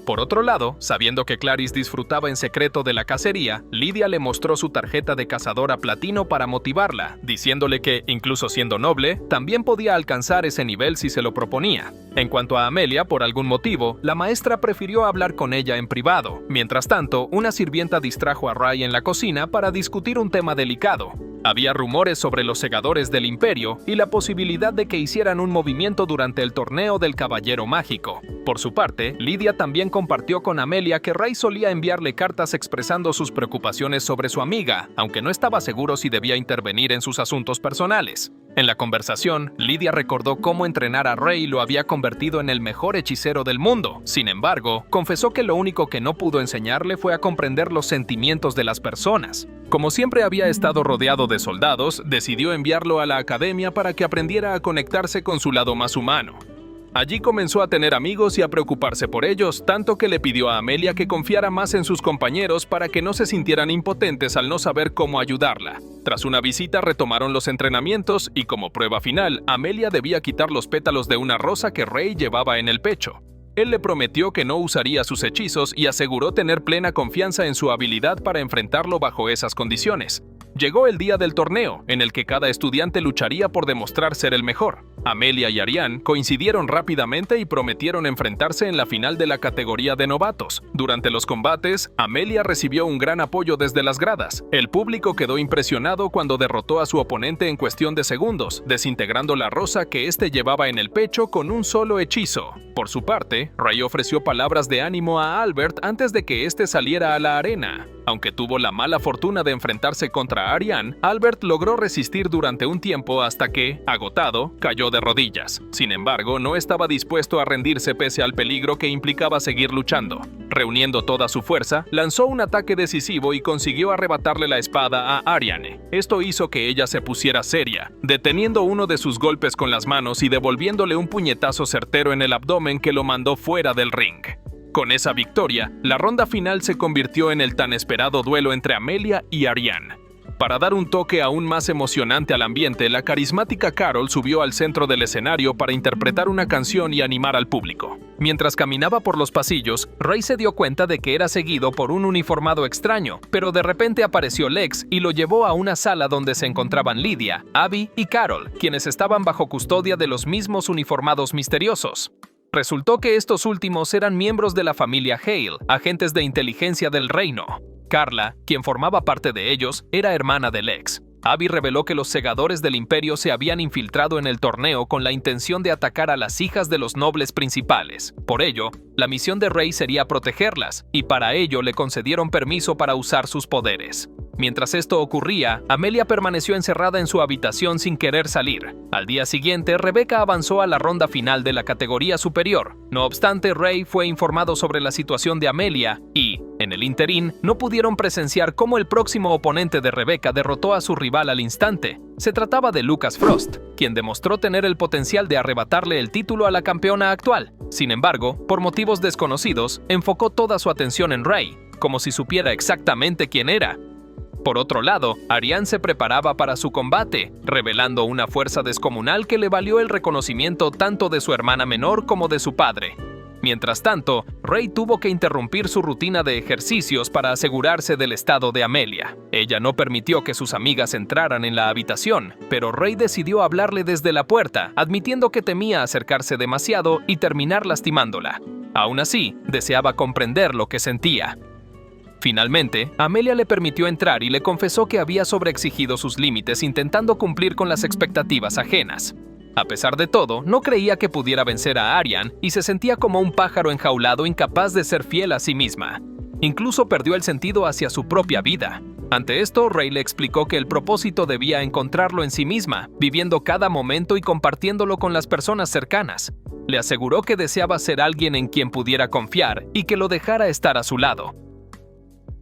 Por otro lado, sabiendo que Clarice disfrutaba en secreto de la cacería, Lydia le mostró su tarjeta de cazadora platino para motivarla, diciéndole que, incluso siendo noble, también podía alcanzar ese nivel si se lo proponía. En cuanto a Amelia, por algún motivo, la maestra prefirió hablar con ella en privado. Mientras tanto, una sirvienta distrajo a Ray en la cocina para discutir un tema delicado. Había rumores sobre los segadores del Imperio y la posibilidad de que hicieran un movimiento durante el torneo del Caballero Mágico. Por su parte, Lydia también compartió con Amelia que Ray solía enviarle cartas expresando sus preocupaciones sobre su amiga, aunque no estaba seguro si debía intervenir en sus asuntos personales. En la conversación, Lydia recordó cómo entrenar a Ray lo había convertido en el mejor hechicero del mundo. Sin embargo, confesó que lo único que no pudo enseñarle fue a comprender los sentimientos de las personas. Como siempre había estado rodeado de soldados, decidió enviarlo a la academia para que aprendiera a conectarse con su lado más humano. Allí comenzó a tener amigos y a preocuparse por ellos, tanto que le pidió a Amelia que confiara más en sus compañeros para que no se sintieran impotentes al no saber cómo ayudarla. Tras una visita retomaron los entrenamientos y como prueba final, Amelia debía quitar los pétalos de una rosa que Ray llevaba en el pecho. Él le prometió que no usaría sus hechizos y aseguró tener plena confianza en su habilidad para enfrentarlo bajo esas condiciones. Llegó el día del torneo, en el que cada estudiante lucharía por demostrar ser el mejor. Amelia y Ariane coincidieron rápidamente y prometieron enfrentarse en la final de la categoría de novatos. Durante los combates, Amelia recibió un gran apoyo desde las gradas. El público quedó impresionado cuando derrotó a su oponente en cuestión de segundos, desintegrando la rosa que éste llevaba en el pecho con un solo hechizo. Por su parte, Ray ofreció palabras de ánimo a Albert antes de que éste saliera a la arena. Aunque tuvo la mala fortuna de enfrentarse contra Ariane, Albert logró resistir durante un tiempo hasta que, agotado, cayó de rodillas. Sin embargo, no estaba dispuesto a rendirse pese al peligro que implicaba seguir luchando. Reuniendo toda su fuerza, lanzó un ataque decisivo y consiguió arrebatarle la espada a Ariane. Esto hizo que ella se pusiera seria, deteniendo uno de sus golpes con las manos y devolviéndole un puñetazo certero en el abdomen que lo mandó fuera del ring. Con esa victoria, la ronda final se convirtió en el tan esperado duelo entre Amelia y Ariane. Para dar un toque aún más emocionante al ambiente, la carismática Carol subió al centro del escenario para interpretar una canción y animar al público. Mientras caminaba por los pasillos, Ray se dio cuenta de que era seguido por un uniformado extraño, pero de repente apareció Lex y lo llevó a una sala donde se encontraban Lydia, Abby y Carol, quienes estaban bajo custodia de los mismos uniformados misteriosos. Resultó que estos últimos eran miembros de la familia Hale, agentes de inteligencia del reino. Carla, quien formaba parte de ellos, era hermana de Lex. Abby reveló que los segadores del Imperio se habían infiltrado en el torneo con la intención de atacar a las hijas de los nobles principales. Por ello, la misión de Ray sería protegerlas, y para ello le concedieron permiso para usar sus poderes. Mientras esto ocurría, Amelia permaneció encerrada en su habitación sin querer salir. Al día siguiente, Rebecca avanzó a la ronda final de la categoría superior. No obstante, Ray fue informado sobre la situación de Amelia y, en el interín, no pudieron presenciar cómo el próximo oponente de Rebecca derrotó a su rival al instante. Se trataba de Lucas Frost, quien demostró tener el potencial de arrebatarle el título a la campeona actual. Sin embargo, por motivos desconocidos, enfocó toda su atención en Ray, como si supiera exactamente quién era. Por otro lado, Ariane se preparaba para su combate, revelando una fuerza descomunal que le valió el reconocimiento tanto de su hermana menor como de su padre. Mientras tanto, Ray tuvo que interrumpir su rutina de ejercicios para asegurarse del estado de Amelia. Ella no permitió que sus amigas entraran en la habitación, pero Ray decidió hablarle desde la puerta, admitiendo que temía acercarse demasiado y terminar lastimándola. Aún así, deseaba comprender lo que sentía. Finalmente, Amelia le permitió entrar y le confesó que había sobreexigido sus límites intentando cumplir con las expectativas ajenas. A pesar de todo, no creía que pudiera vencer a Ariane y se sentía como un pájaro enjaulado incapaz de ser fiel a sí misma. Incluso perdió el sentido hacia su propia vida. Ante esto, Ray le explicó que el propósito debía encontrarlo en sí misma, viviendo cada momento y compartiéndolo con las personas cercanas. le aseguró que deseaba ser alguien en quien pudiera confiar y que lo dejara estar a su lado.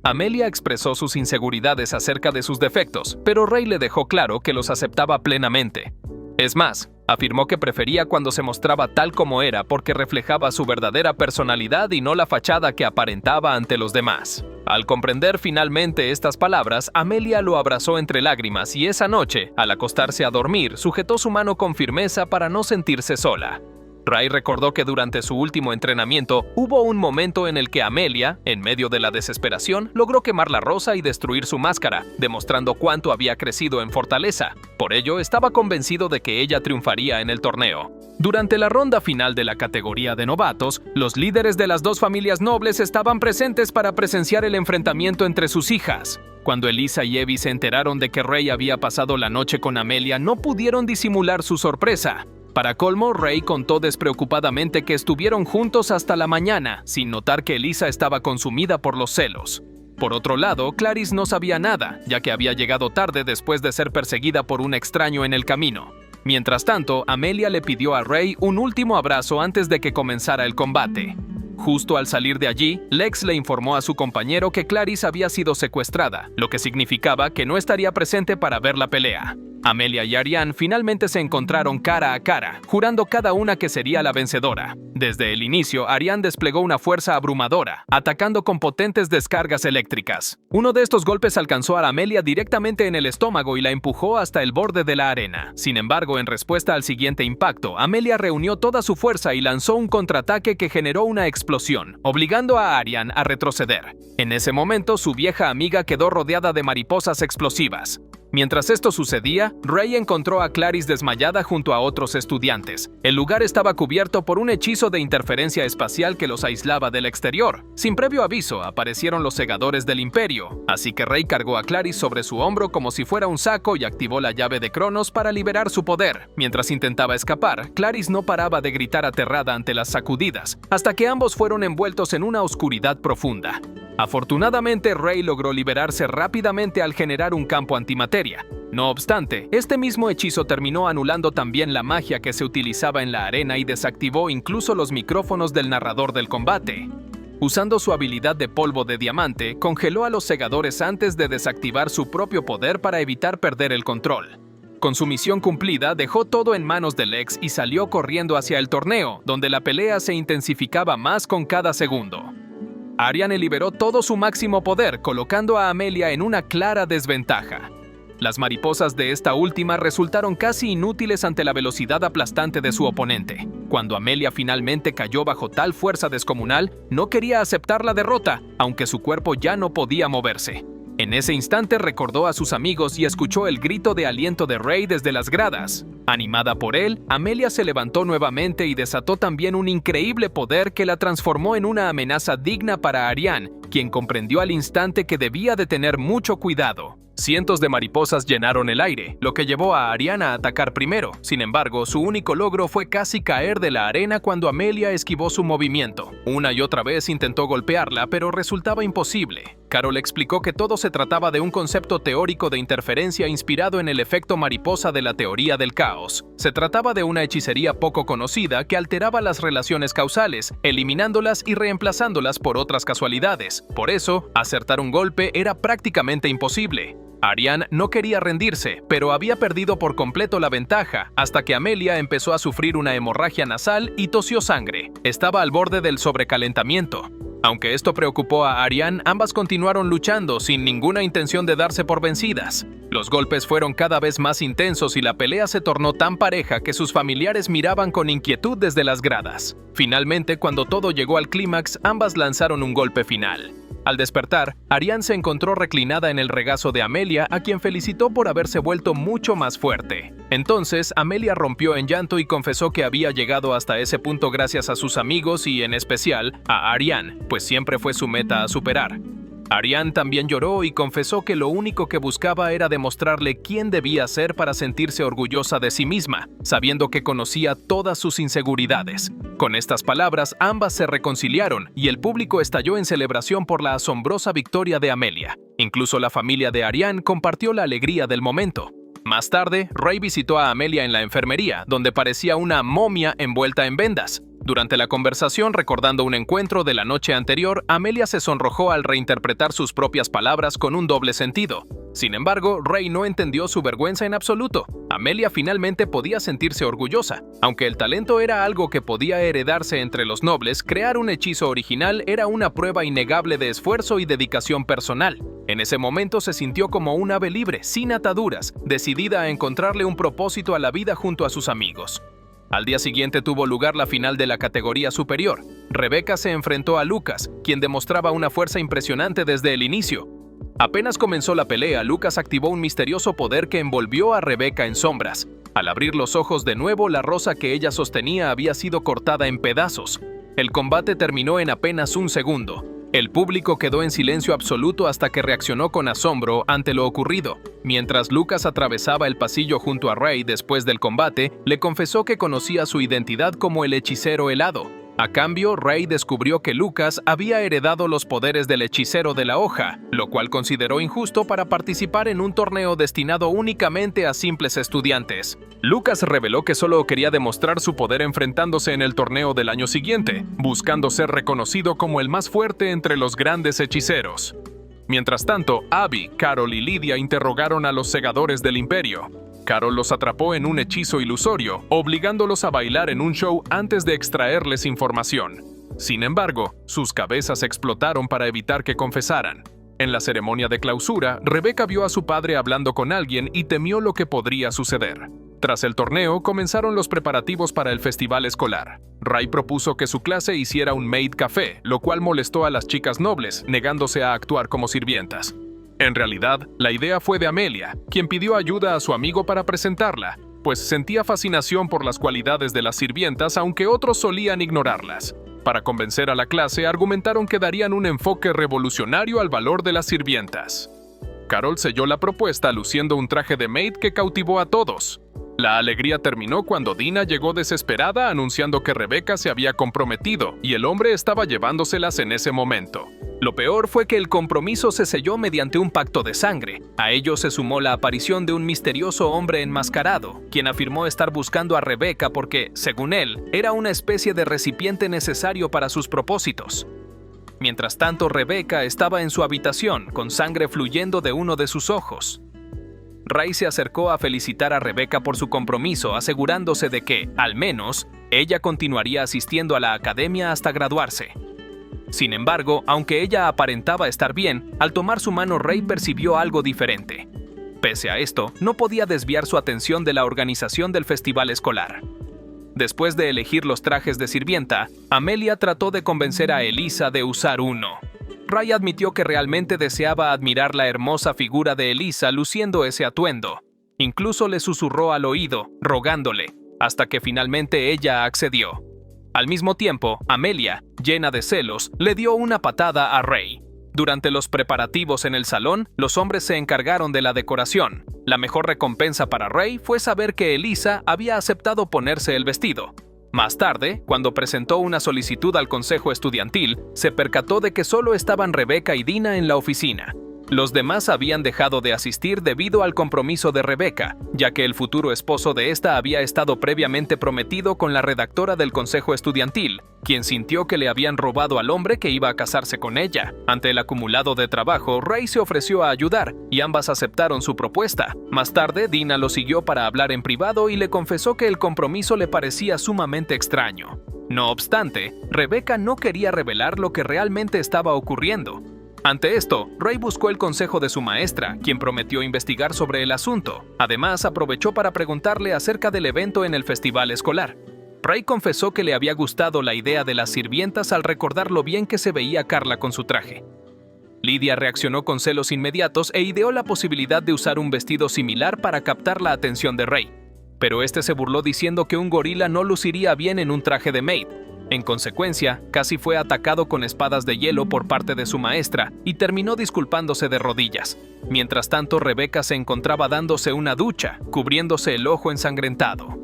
Amelia expresó sus inseguridades acerca de sus defectos, pero Ray le dejó claro que los aceptaba plenamente. Es más, afirmó que prefería cuando se mostraba tal como era porque reflejaba su verdadera personalidad y no la fachada que aparentaba ante los demás. Al comprender finalmente estas palabras, Amelia lo abrazó entre lágrimas y esa noche, al acostarse a dormir, sujetó su mano con firmeza para no sentirse sola. Ray recordó que durante su último entrenamiento hubo un momento en el que Amelia, en medio de la desesperación, logró quemar la rosa y destruir su máscara, demostrando cuánto había crecido en fortaleza. Por ello, estaba convencido de que ella triunfaría en el torneo. Durante la ronda final de la categoría de novatos, los líderes de las dos familias nobles estaban presentes para presenciar el enfrentamiento entre sus hijas. Cuando Elisa y Evie se enteraron de que Ray había pasado la noche con Amelia, no pudieron disimular su sorpresa. Para colmo, Ray contó despreocupadamente que estuvieron juntos hasta la mañana, sin notar que Elisa estaba consumida por los celos. Por otro lado, Clarice no sabía nada, ya que había llegado tarde después de ser perseguida por un extraño en el camino. Mientras tanto, Amelia le pidió a Ray un último abrazo antes de que comenzara el combate. Justo al salir de allí, Lex le informó a su compañero que Clarice había sido secuestrada, lo que significaba que no estaría presente para ver la pelea. Amelia y Ariane finalmente se encontraron cara a cara, jurando cada una que sería la vencedora. Desde el inicio, Ariane desplegó una fuerza abrumadora, atacando con potentes descargas eléctricas. Uno de estos golpes alcanzó a Amelia directamente en el estómago y la empujó hasta el borde de la arena. Sin embargo, en respuesta al siguiente impacto, Amelia reunió toda su fuerza y lanzó un contraataque que generó una explosión, obligando a Ariane a retroceder. En ese momento, su vieja amiga quedó rodeada de mariposas explosivas. Mientras esto sucedía, Ray encontró a Clarice desmayada junto a otros estudiantes. El lugar estaba cubierto por un hechizo de interferencia espacial que los aislaba del exterior. Sin previo aviso, aparecieron los segadores del Imperio, así que Ray cargó a Clarice sobre su hombro como si fuera un saco y activó la llave de Cronos para liberar su poder. Mientras intentaba escapar, Clarice no paraba de gritar aterrada ante las sacudidas, hasta que ambos fueron envueltos en una oscuridad profunda. Afortunadamente, Ray logró liberarse rápidamente al generar un campo antimateria. No obstante, este mismo hechizo terminó anulando también la magia que se utilizaba en la arena y desactivó incluso los micrófonos del narrador del combate. Usando su habilidad de polvo de diamante, congeló a los segadores antes de desactivar su propio poder para evitar perder el control. Con su misión cumplida, dejó todo en manos de Lex y salió corriendo hacia el torneo, donde la pelea se intensificaba más con cada segundo. Ariane liberó todo su máximo poder, colocando a Amelia en una clara desventaja. Las mariposas de esta última resultaron casi inútiles ante la velocidad aplastante de su oponente. Cuando Amelia finalmente cayó bajo tal fuerza descomunal, no quería aceptar la derrota, aunque su cuerpo ya no podía moverse. En ese instante recordó a sus amigos y escuchó el grito de aliento de Ray desde las gradas. Animada por él, Amelia se levantó nuevamente y desató también un increíble poder que la transformó en una amenaza digna para Ariane, quien comprendió al instante que debía de tener mucho cuidado. Cientos de mariposas llenaron el aire, lo que llevó a Ariane a atacar primero. Sin embargo, su único logro fue casi caer de la arena cuando Amelia esquivó su movimiento. Una y otra vez intentó golpearla, pero resultaba imposible. Carol explicó que todo se trataba de un concepto teórico de interferencia inspirado en el efecto mariposa de la teoría del caos. Se trataba de una hechicería poco conocida que alteraba las relaciones causales, eliminándolas y reemplazándolas por otras casualidades. Por eso, acertar un golpe era prácticamente imposible. Ariane no quería rendirse, pero había perdido por completo la ventaja, hasta que Amelia empezó a sufrir una hemorragia nasal y tosió sangre. Estaba al borde del sobrecalentamiento. Aunque esto preocupó a Ariane, ambas continuaron luchando sin ninguna intención de darse por vencidas. Los golpes fueron cada vez más intensos y la pelea se tornó tan pareja que sus familiares miraban con inquietud desde las gradas. Finalmente, cuando todo llegó al clímax, ambas lanzaron un golpe final. Al despertar, Ariane se encontró reclinada en el regazo de Amelia, a quien felicitó por haberse vuelto mucho más fuerte. Entonces, Amelia rompió en llanto y confesó que había llegado hasta ese punto gracias a sus amigos y, en especial, a Ariane, pues siempre fue su meta a superar. Ariane también lloró y confesó que lo único que buscaba era demostrarle quién debía ser para sentirse orgullosa de sí misma, sabiendo que conocía todas sus inseguridades. Con estas palabras, ambas se reconciliaron y el público estalló en celebración por la asombrosa victoria de Amelia. Incluso la familia de Ariane compartió la alegría del momento. Más tarde, Ray visitó a Amelia en la enfermería, donde parecía una momia envuelta en vendas. Durante la conversación, recordando un encuentro de la noche anterior, Amelia se sonrojó al reinterpretar sus propias palabras con un doble sentido. Sin embargo, Ray no entendió su vergüenza en absoluto. Amelia finalmente podía sentirse orgullosa. Aunque el talento era algo que podía heredarse entre los nobles, crear un hechizo original era una prueba innegable de esfuerzo y dedicación personal. En ese momento se sintió como un ave libre, sin ataduras, decidida a encontrarle un propósito a la vida junto a sus amigos. Al día siguiente tuvo lugar la final de la categoría superior. Rebecca se enfrentó a Lucas, quien demostraba una fuerza impresionante desde el inicio. Apenas comenzó la pelea, Lucas activó un misterioso poder que envolvió a Rebecca en sombras. Al abrir los ojos de nuevo, la rosa que ella sostenía había sido cortada en pedazos. El combate terminó en apenas un segundo. El público quedó en silencio absoluto hasta que reaccionó con asombro ante lo ocurrido. Mientras Lucas atravesaba el pasillo junto a Ray después del combate, le confesó que conocía su identidad como el hechicero helado. A cambio, Ray descubrió que Lucas había heredado los poderes del hechicero de la hoja, lo cual consideró injusto para participar en un torneo destinado únicamente a simples estudiantes. Lucas reveló que solo quería demostrar su poder enfrentándose en el torneo del año siguiente, buscando ser reconocido como el más fuerte entre los grandes hechiceros. Mientras tanto, Abby, Carol y Lydia interrogaron a los segadores del imperio. Carol los atrapó en un hechizo ilusorio, obligándolos a bailar en un show antes de extraerles información. Sin embargo, sus cabezas explotaron para evitar que confesaran. En la ceremonia de clausura, Rebecca vio a su padre hablando con alguien y temió lo que podría suceder. Tras el torneo, comenzaron los preparativos para el festival escolar. Ray propuso que su clase hiciera un maid café, lo cual molestó a las chicas nobles, negándose a actuar como sirvientas. En realidad, la idea fue de Amelia, quien pidió ayuda a su amigo para presentarla, pues sentía fascinación por las cualidades de las sirvientas, aunque otros solían ignorarlas. Para convencer a la clase, argumentaron que darían un enfoque revolucionario al valor de las sirvientas. Carol selló la propuesta luciendo un traje de maid que cautivó a todos. La alegría terminó cuando Dina llegó desesperada anunciando que Rebecca se había comprometido y el hombre estaba llevándoselas en ese momento. Lo peor fue que el compromiso se selló mediante un pacto de sangre. A ello se sumó la aparición de un misterioso hombre enmascarado, quien afirmó estar buscando a Rebecca porque, según él, era una especie de recipiente necesario para sus propósitos. Mientras tanto, Rebecca estaba en su habitación, con sangre fluyendo de uno de sus ojos. Ray se acercó a felicitar a Rebecca por su compromiso, asegurándose de que, al menos, ella continuaría asistiendo a la academia hasta graduarse. Sin embargo, aunque ella aparentaba estar bien, al tomar su mano Ray percibió algo diferente. Pese a esto, no podía desviar su atención de la organización del festival escolar. Después de elegir los trajes de sirvienta, Amelia trató de convencer a Elisa de usar uno. Ray admitió que realmente deseaba admirar la hermosa figura de Elisa luciendo ese atuendo. Incluso le susurró al oído, rogándole, hasta que finalmente ella accedió. Al mismo tiempo, Amelia, llena de celos, le dio una patada a Ray. Durante los preparativos en el salón, los hombres se encargaron de la decoración. La mejor recompensa para Ray fue saber que Elisa había aceptado ponerse el vestido. Más tarde, cuando presentó una solicitud al consejo estudiantil, se percató de que solo estaban Rebecca y Dina en la oficina. Los demás habían dejado de asistir debido al compromiso de Rebecca, ya que el futuro esposo de esta había estado previamente prometido con la redactora del consejo estudiantil, quien sintió que le habían robado al hombre que iba a casarse con ella. Ante el acumulado de trabajo, Ray se ofreció a ayudar, y ambas aceptaron su propuesta. Más tarde, Dina lo siguió para hablar en privado y le confesó que el compromiso le parecía sumamente extraño. No obstante, Rebecca no quería revelar lo que realmente estaba ocurriendo. Ante esto, Ray buscó el consejo de su maestra, quien prometió investigar sobre el asunto. Además, aprovechó para preguntarle acerca del evento en el festival escolar. Ray confesó que le había gustado la idea de las sirvientas al recordar lo bien que se veía Carla con su traje. Lydia reaccionó con celos inmediatos e ideó la posibilidad de usar un vestido similar para captar la atención de Ray. Pero este se burló diciendo que un gorila no luciría bien en un traje de maid. En consecuencia, casi fue atacado con espadas de hielo por parte de su maestra y terminó disculpándose de rodillas. Mientras tanto, Rebecca se encontraba dándose una ducha, cubriéndose el ojo ensangrentado.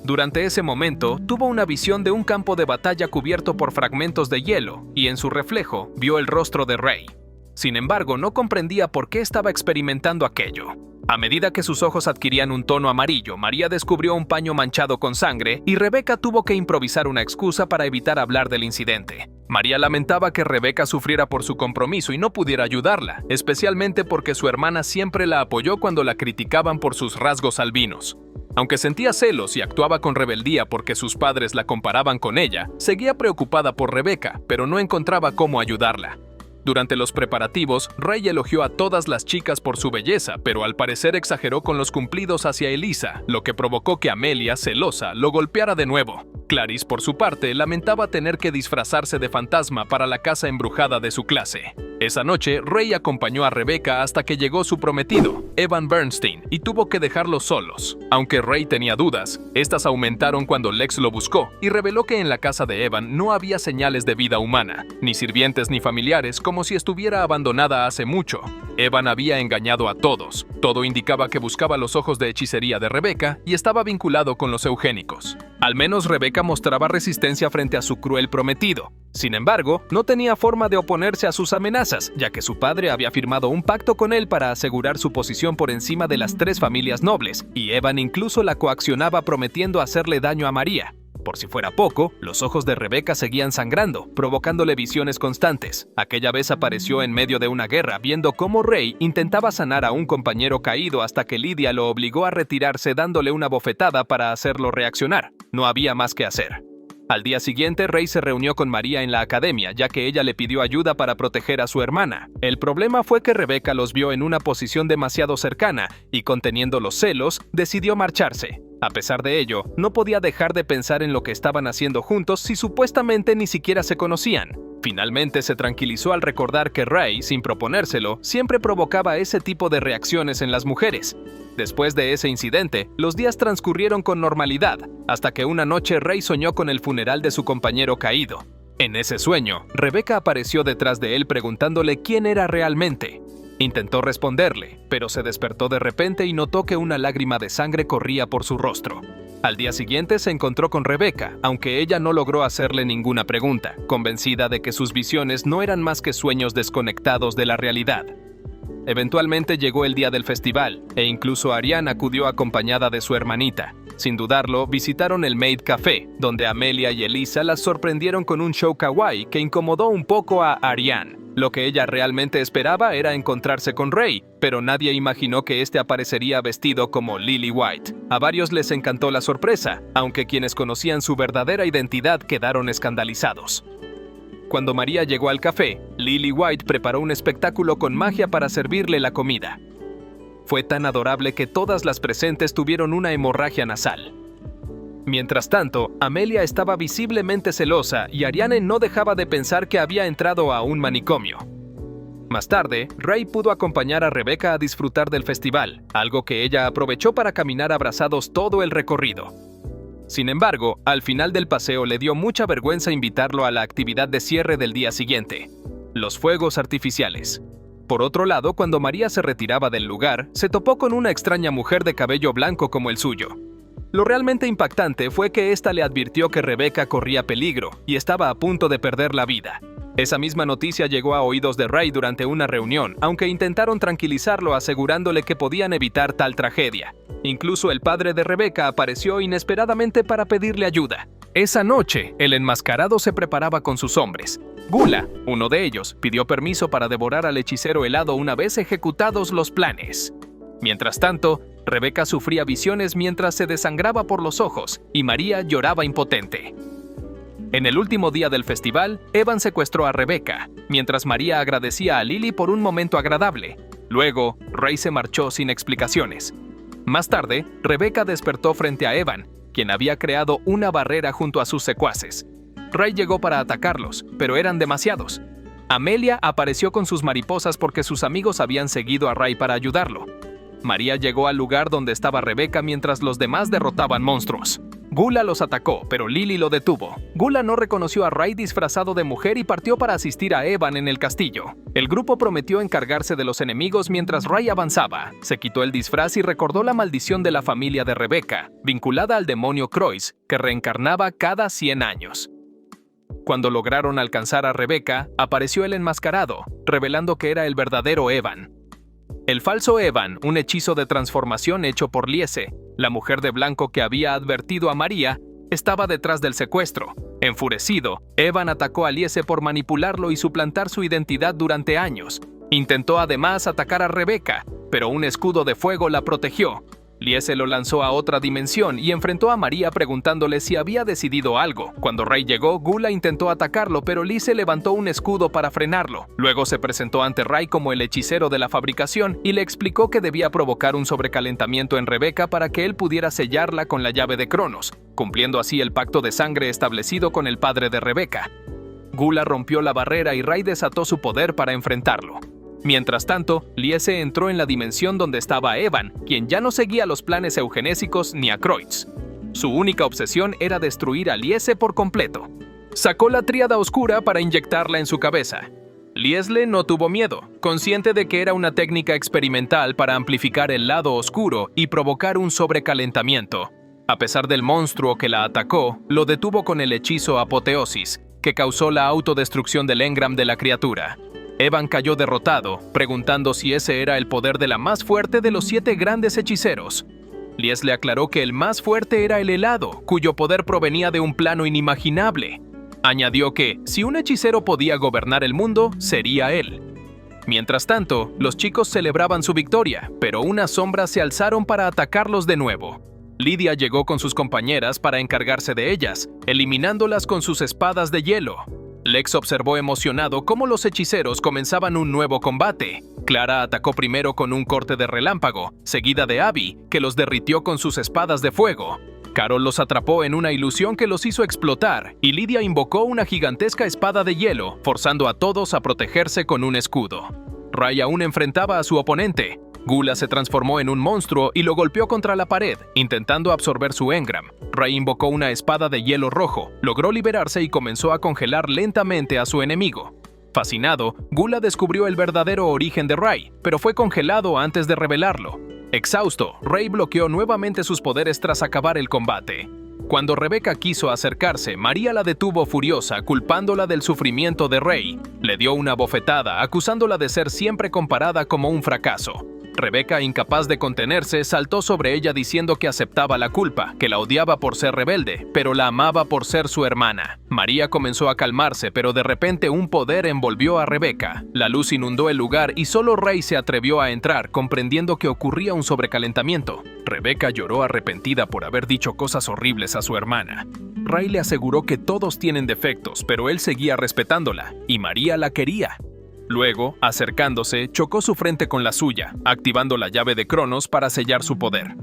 Durante ese momento, tuvo una visión de un campo de batalla cubierto por fragmentos de hielo y en su reflejo vio el rostro de Ray. Sin embargo, no comprendía por qué estaba experimentando aquello. A medida que sus ojos adquirían un tono amarillo, María descubrió un paño manchado con sangre y Rebeca tuvo que improvisar una excusa para evitar hablar del incidente. María lamentaba que Rebeca sufriera por su compromiso y no pudiera ayudarla, especialmente porque su hermana siempre la apoyó cuando la criticaban por sus rasgos albinos. Aunque sentía celos y actuaba con rebeldía porque sus padres la comparaban con ella, seguía preocupada por Rebeca, pero no encontraba cómo ayudarla. Durante los preparativos, Ray elogió a todas las chicas por su belleza, pero al parecer exageró con los cumplidos hacia Elisa, lo que provocó que Amelia, celosa, lo golpeara de nuevo. Clarice, por su parte, lamentaba tener que disfrazarse de fantasma para la casa embrujada de su clase. Esa noche, Ray acompañó a Rebeca hasta que llegó su prometido, Evan Bernstein, y tuvo que dejarlos solos. Aunque Ray tenía dudas, estas aumentaron cuando Lex lo buscó y reveló que en la casa de Evan no había señales de vida humana, ni sirvientes ni familiares, como si estuviera abandonada hace mucho. Evan había engañado a todos. Todo indicaba que buscaba los ojos de hechicería de Rebeca y estaba vinculado con los eugénicos. Al menos Rebeca mostraba resistencia frente a su cruel prometido. Sin embargo, no tenía forma de oponerse a sus amenazas, ya que su padre había firmado un pacto con él para asegurar su posición por encima de las 3 familias nobles, y Evan incluso la coaccionaba prometiendo hacerle daño a María. Por si fuera poco, los ojos de Rebeca seguían sangrando, provocándole visiones constantes. Aquella vez apareció en medio de una guerra, viendo cómo Ray intentaba sanar a un compañero caído hasta que Lydia lo obligó a retirarse dándole una bofetada para hacerlo reaccionar. No había más que hacer. Al día siguiente, Ray se reunió con María en la academia, ya que ella le pidió ayuda para proteger a su hermana. El problema fue que Rebeca los vio en una posición demasiado cercana y, conteniendo los celos, decidió marcharse. A pesar de ello, no podía dejar de pensar en lo que estaban haciendo juntos si supuestamente ni siquiera se conocían. Finalmente se tranquilizó al recordar que Ray, sin proponérselo, siempre provocaba ese tipo de reacciones en las mujeres. Después de ese incidente, los días transcurrieron con normalidad, hasta que una noche Ray soñó con el funeral de su compañero caído. En ese sueño, Rebeca apareció detrás de él preguntándole quién era realmente. Intentó responderle, pero se despertó de repente y notó que una lágrima de sangre corría por su rostro. Al día siguiente se encontró con Rebeca, aunque ella no logró hacerle ninguna pregunta, convencida de que sus visiones no eran más que sueños desconectados de la realidad. Eventualmente llegó el día del festival, e incluso Ariane acudió acompañada de su hermanita. Sin dudarlo, visitaron el Maid Café, donde Amelia y Elisa las sorprendieron con un show kawaii que incomodó un poco a Ariane. Lo que ella realmente esperaba era encontrarse con Ray, pero nadie imaginó que este aparecería vestido como Lily White. A varios les encantó la sorpresa, aunque quienes conocían su verdadera identidad quedaron escandalizados. Cuando María llegó al café, Lily White preparó un espectáculo con magia para servirle la comida. Fue tan adorable que todas las presentes tuvieron una hemorragia nasal. Mientras tanto, Amelia estaba visiblemente celosa y Ariane no dejaba de pensar que había entrado a un manicomio. Más tarde, Ray pudo acompañar a Rebeca a disfrutar del festival, algo que ella aprovechó para caminar abrazados todo el recorrido. Sin embargo, al final del paseo le dio mucha vergüenza invitarlo a la actividad de cierre del día siguiente, los fuegos artificiales. Por otro lado, cuando María se retiraba del lugar, se topó con una extraña mujer de cabello blanco como el suyo. Lo realmente impactante fue que ésta le advirtió que Rebeca corría peligro y estaba a punto de perder la vida. Esa misma noticia llegó a oídos de Ray durante una reunión, aunque intentaron tranquilizarlo asegurándole que podían evitar tal tragedia. Incluso el padre de Rebeca apareció inesperadamente para pedirle ayuda. Esa noche, el enmascarado se preparaba con sus hombres. Gula, uno de ellos, pidió permiso para devorar al hechicero helado una vez ejecutados los planes. Mientras tanto, Rebeca sufría visiones mientras se desangraba por los ojos y María lloraba impotente. En el último día del festival, Evan secuestró a Rebeca, mientras María agradecía a Lily por un momento agradable. Luego, Ray se marchó sin explicaciones. Más tarde, Rebeca despertó frente a Evan, quien había creado una barrera junto a sus secuaces. Ray llegó para atacarlos, pero eran demasiados. Amelia apareció con sus mariposas porque sus amigos habían seguido a Ray para ayudarlo. María llegó al lugar donde estaba Rebeca mientras los demás derrotaban monstruos. Gula los atacó, pero Lily lo detuvo. Gula no reconoció a Ray disfrazado de mujer y partió para asistir a Evan en el castillo. El grupo prometió encargarse de los enemigos mientras Ray avanzaba. Se quitó el disfraz y recordó la maldición de la familia de Rebeca, vinculada al demonio Croix, que reencarnaba cada 100 años. Cuando lograron alcanzar a Rebeca, apareció el enmascarado, revelando que era el verdadero Evan. El falso Evan, un hechizo de transformación hecho por Liese, la mujer de blanco que había advertido a María, estaba detrás del secuestro. Enfurecido, Evan atacó a Liese por manipularlo y suplantar su identidad durante años. Intentó además atacar a Rebecca, pero un escudo de fuego la protegió. Liese lo lanzó a otra dimensión y enfrentó a María preguntándole si había decidido algo. Cuando Ray llegó, Gula intentó atacarlo, pero Liese levantó un escudo para frenarlo. Luego se presentó ante Ray como el hechicero de la fabricación y le explicó que debía provocar un sobrecalentamiento en Rebecca para que él pudiera sellarla con la llave de Cronos, cumpliendo así el pacto de sangre establecido con el padre de Rebecca. Gula rompió la barrera y Ray desató su poder para enfrentarlo. Mientras tanto, Liese entró en la dimensión donde estaba Evan, quien ya no seguía los planes eugenésicos ni a Kreutz. Su única obsesión era destruir a Liese por completo. Sacó la tríada oscura para inyectarla en su cabeza. Liesle no tuvo miedo, consciente de que era una técnica experimental para amplificar el lado oscuro y provocar un sobrecalentamiento. A pesar del monstruo que la atacó, lo detuvo con el hechizo Apoteosis, que causó la autodestrucción del engram de la criatura. Evan cayó derrotado, preguntando si ese era el poder de la más fuerte de los 7 grandes hechiceros. Lies le aclaró que el más fuerte era el helado, cuyo poder provenía de un plano inimaginable. Añadió que, si un hechicero podía gobernar el mundo, sería él. Mientras tanto, los chicos celebraban su victoria, pero unas sombras se alzaron para atacarlos de nuevo. Lidia llegó con sus compañeras para encargarse de ellas, eliminándolas con sus espadas de hielo. Lex observó emocionado cómo los hechiceros comenzaban un nuevo combate. Clara atacó primero con un corte de relámpago, seguida de Abby, que los derritió con sus espadas de fuego. Carol los atrapó en una ilusión que los hizo explotar, y Lidia invocó una gigantesca espada de hielo, forzando a todos a protegerse con un escudo. Ray aún enfrentaba a su oponente. Gula se transformó en un monstruo y lo golpeó contra la pared, intentando absorber su engram. Ray invocó una espada de hielo rojo, logró liberarse y comenzó a congelar lentamente a su enemigo. Fascinado, Gula descubrió el verdadero origen de Ray, pero fue congelado antes de revelarlo. Exhausto, Ray bloqueó nuevamente sus poderes tras acabar el combate. Cuando Rebecca quiso acercarse, María la detuvo furiosa, culpándola del sufrimiento de Ray. Le dio una bofetada, acusándola de ser siempre comparada como un fracaso. Rebecca, incapaz de contenerse, saltó sobre ella diciendo que aceptaba la culpa, que la odiaba por ser rebelde, pero la amaba por ser su hermana. María comenzó a calmarse, pero de repente un poder envolvió a Rebecca. La luz inundó el lugar y solo Ray se atrevió a entrar, comprendiendo que ocurría un sobrecalentamiento. Rebecca lloró arrepentida por haber dicho cosas horribles a su hermana. Ray le aseguró que todos tienen defectos, pero él seguía respetándola, y María la quería. Luego, acercándose, chocó su frente con la suya, activando la llave de Cronos para sellar su poder.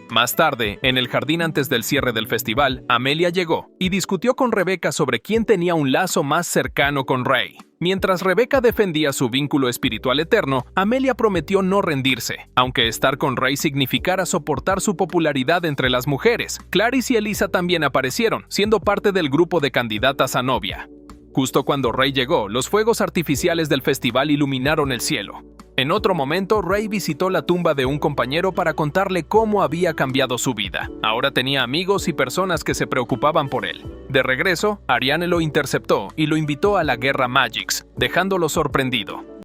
Más tarde, en el jardín antes del cierre del festival, Amelia llegó y discutió con Rebecca sobre quién tenía un lazo más cercano con Ray. Mientras Rebecca defendía su vínculo espiritual eterno, Amelia prometió no rendirse, aunque estar con Ray significara soportar su popularidad entre las mujeres. Clarice y Elisa también aparecieron, siendo parte del grupo de candidatas a novia. Justo cuando Ray llegó, los fuegos artificiales del festival iluminaron el cielo. En otro momento, Ray visitó la tumba de un compañero para contarle cómo había cambiado su vida. Ahora tenía amigos y personas que se preocupaban por él. De regreso, Ariane lo interceptó y lo invitó a la Guerra Magix, dejándolo sorprendido.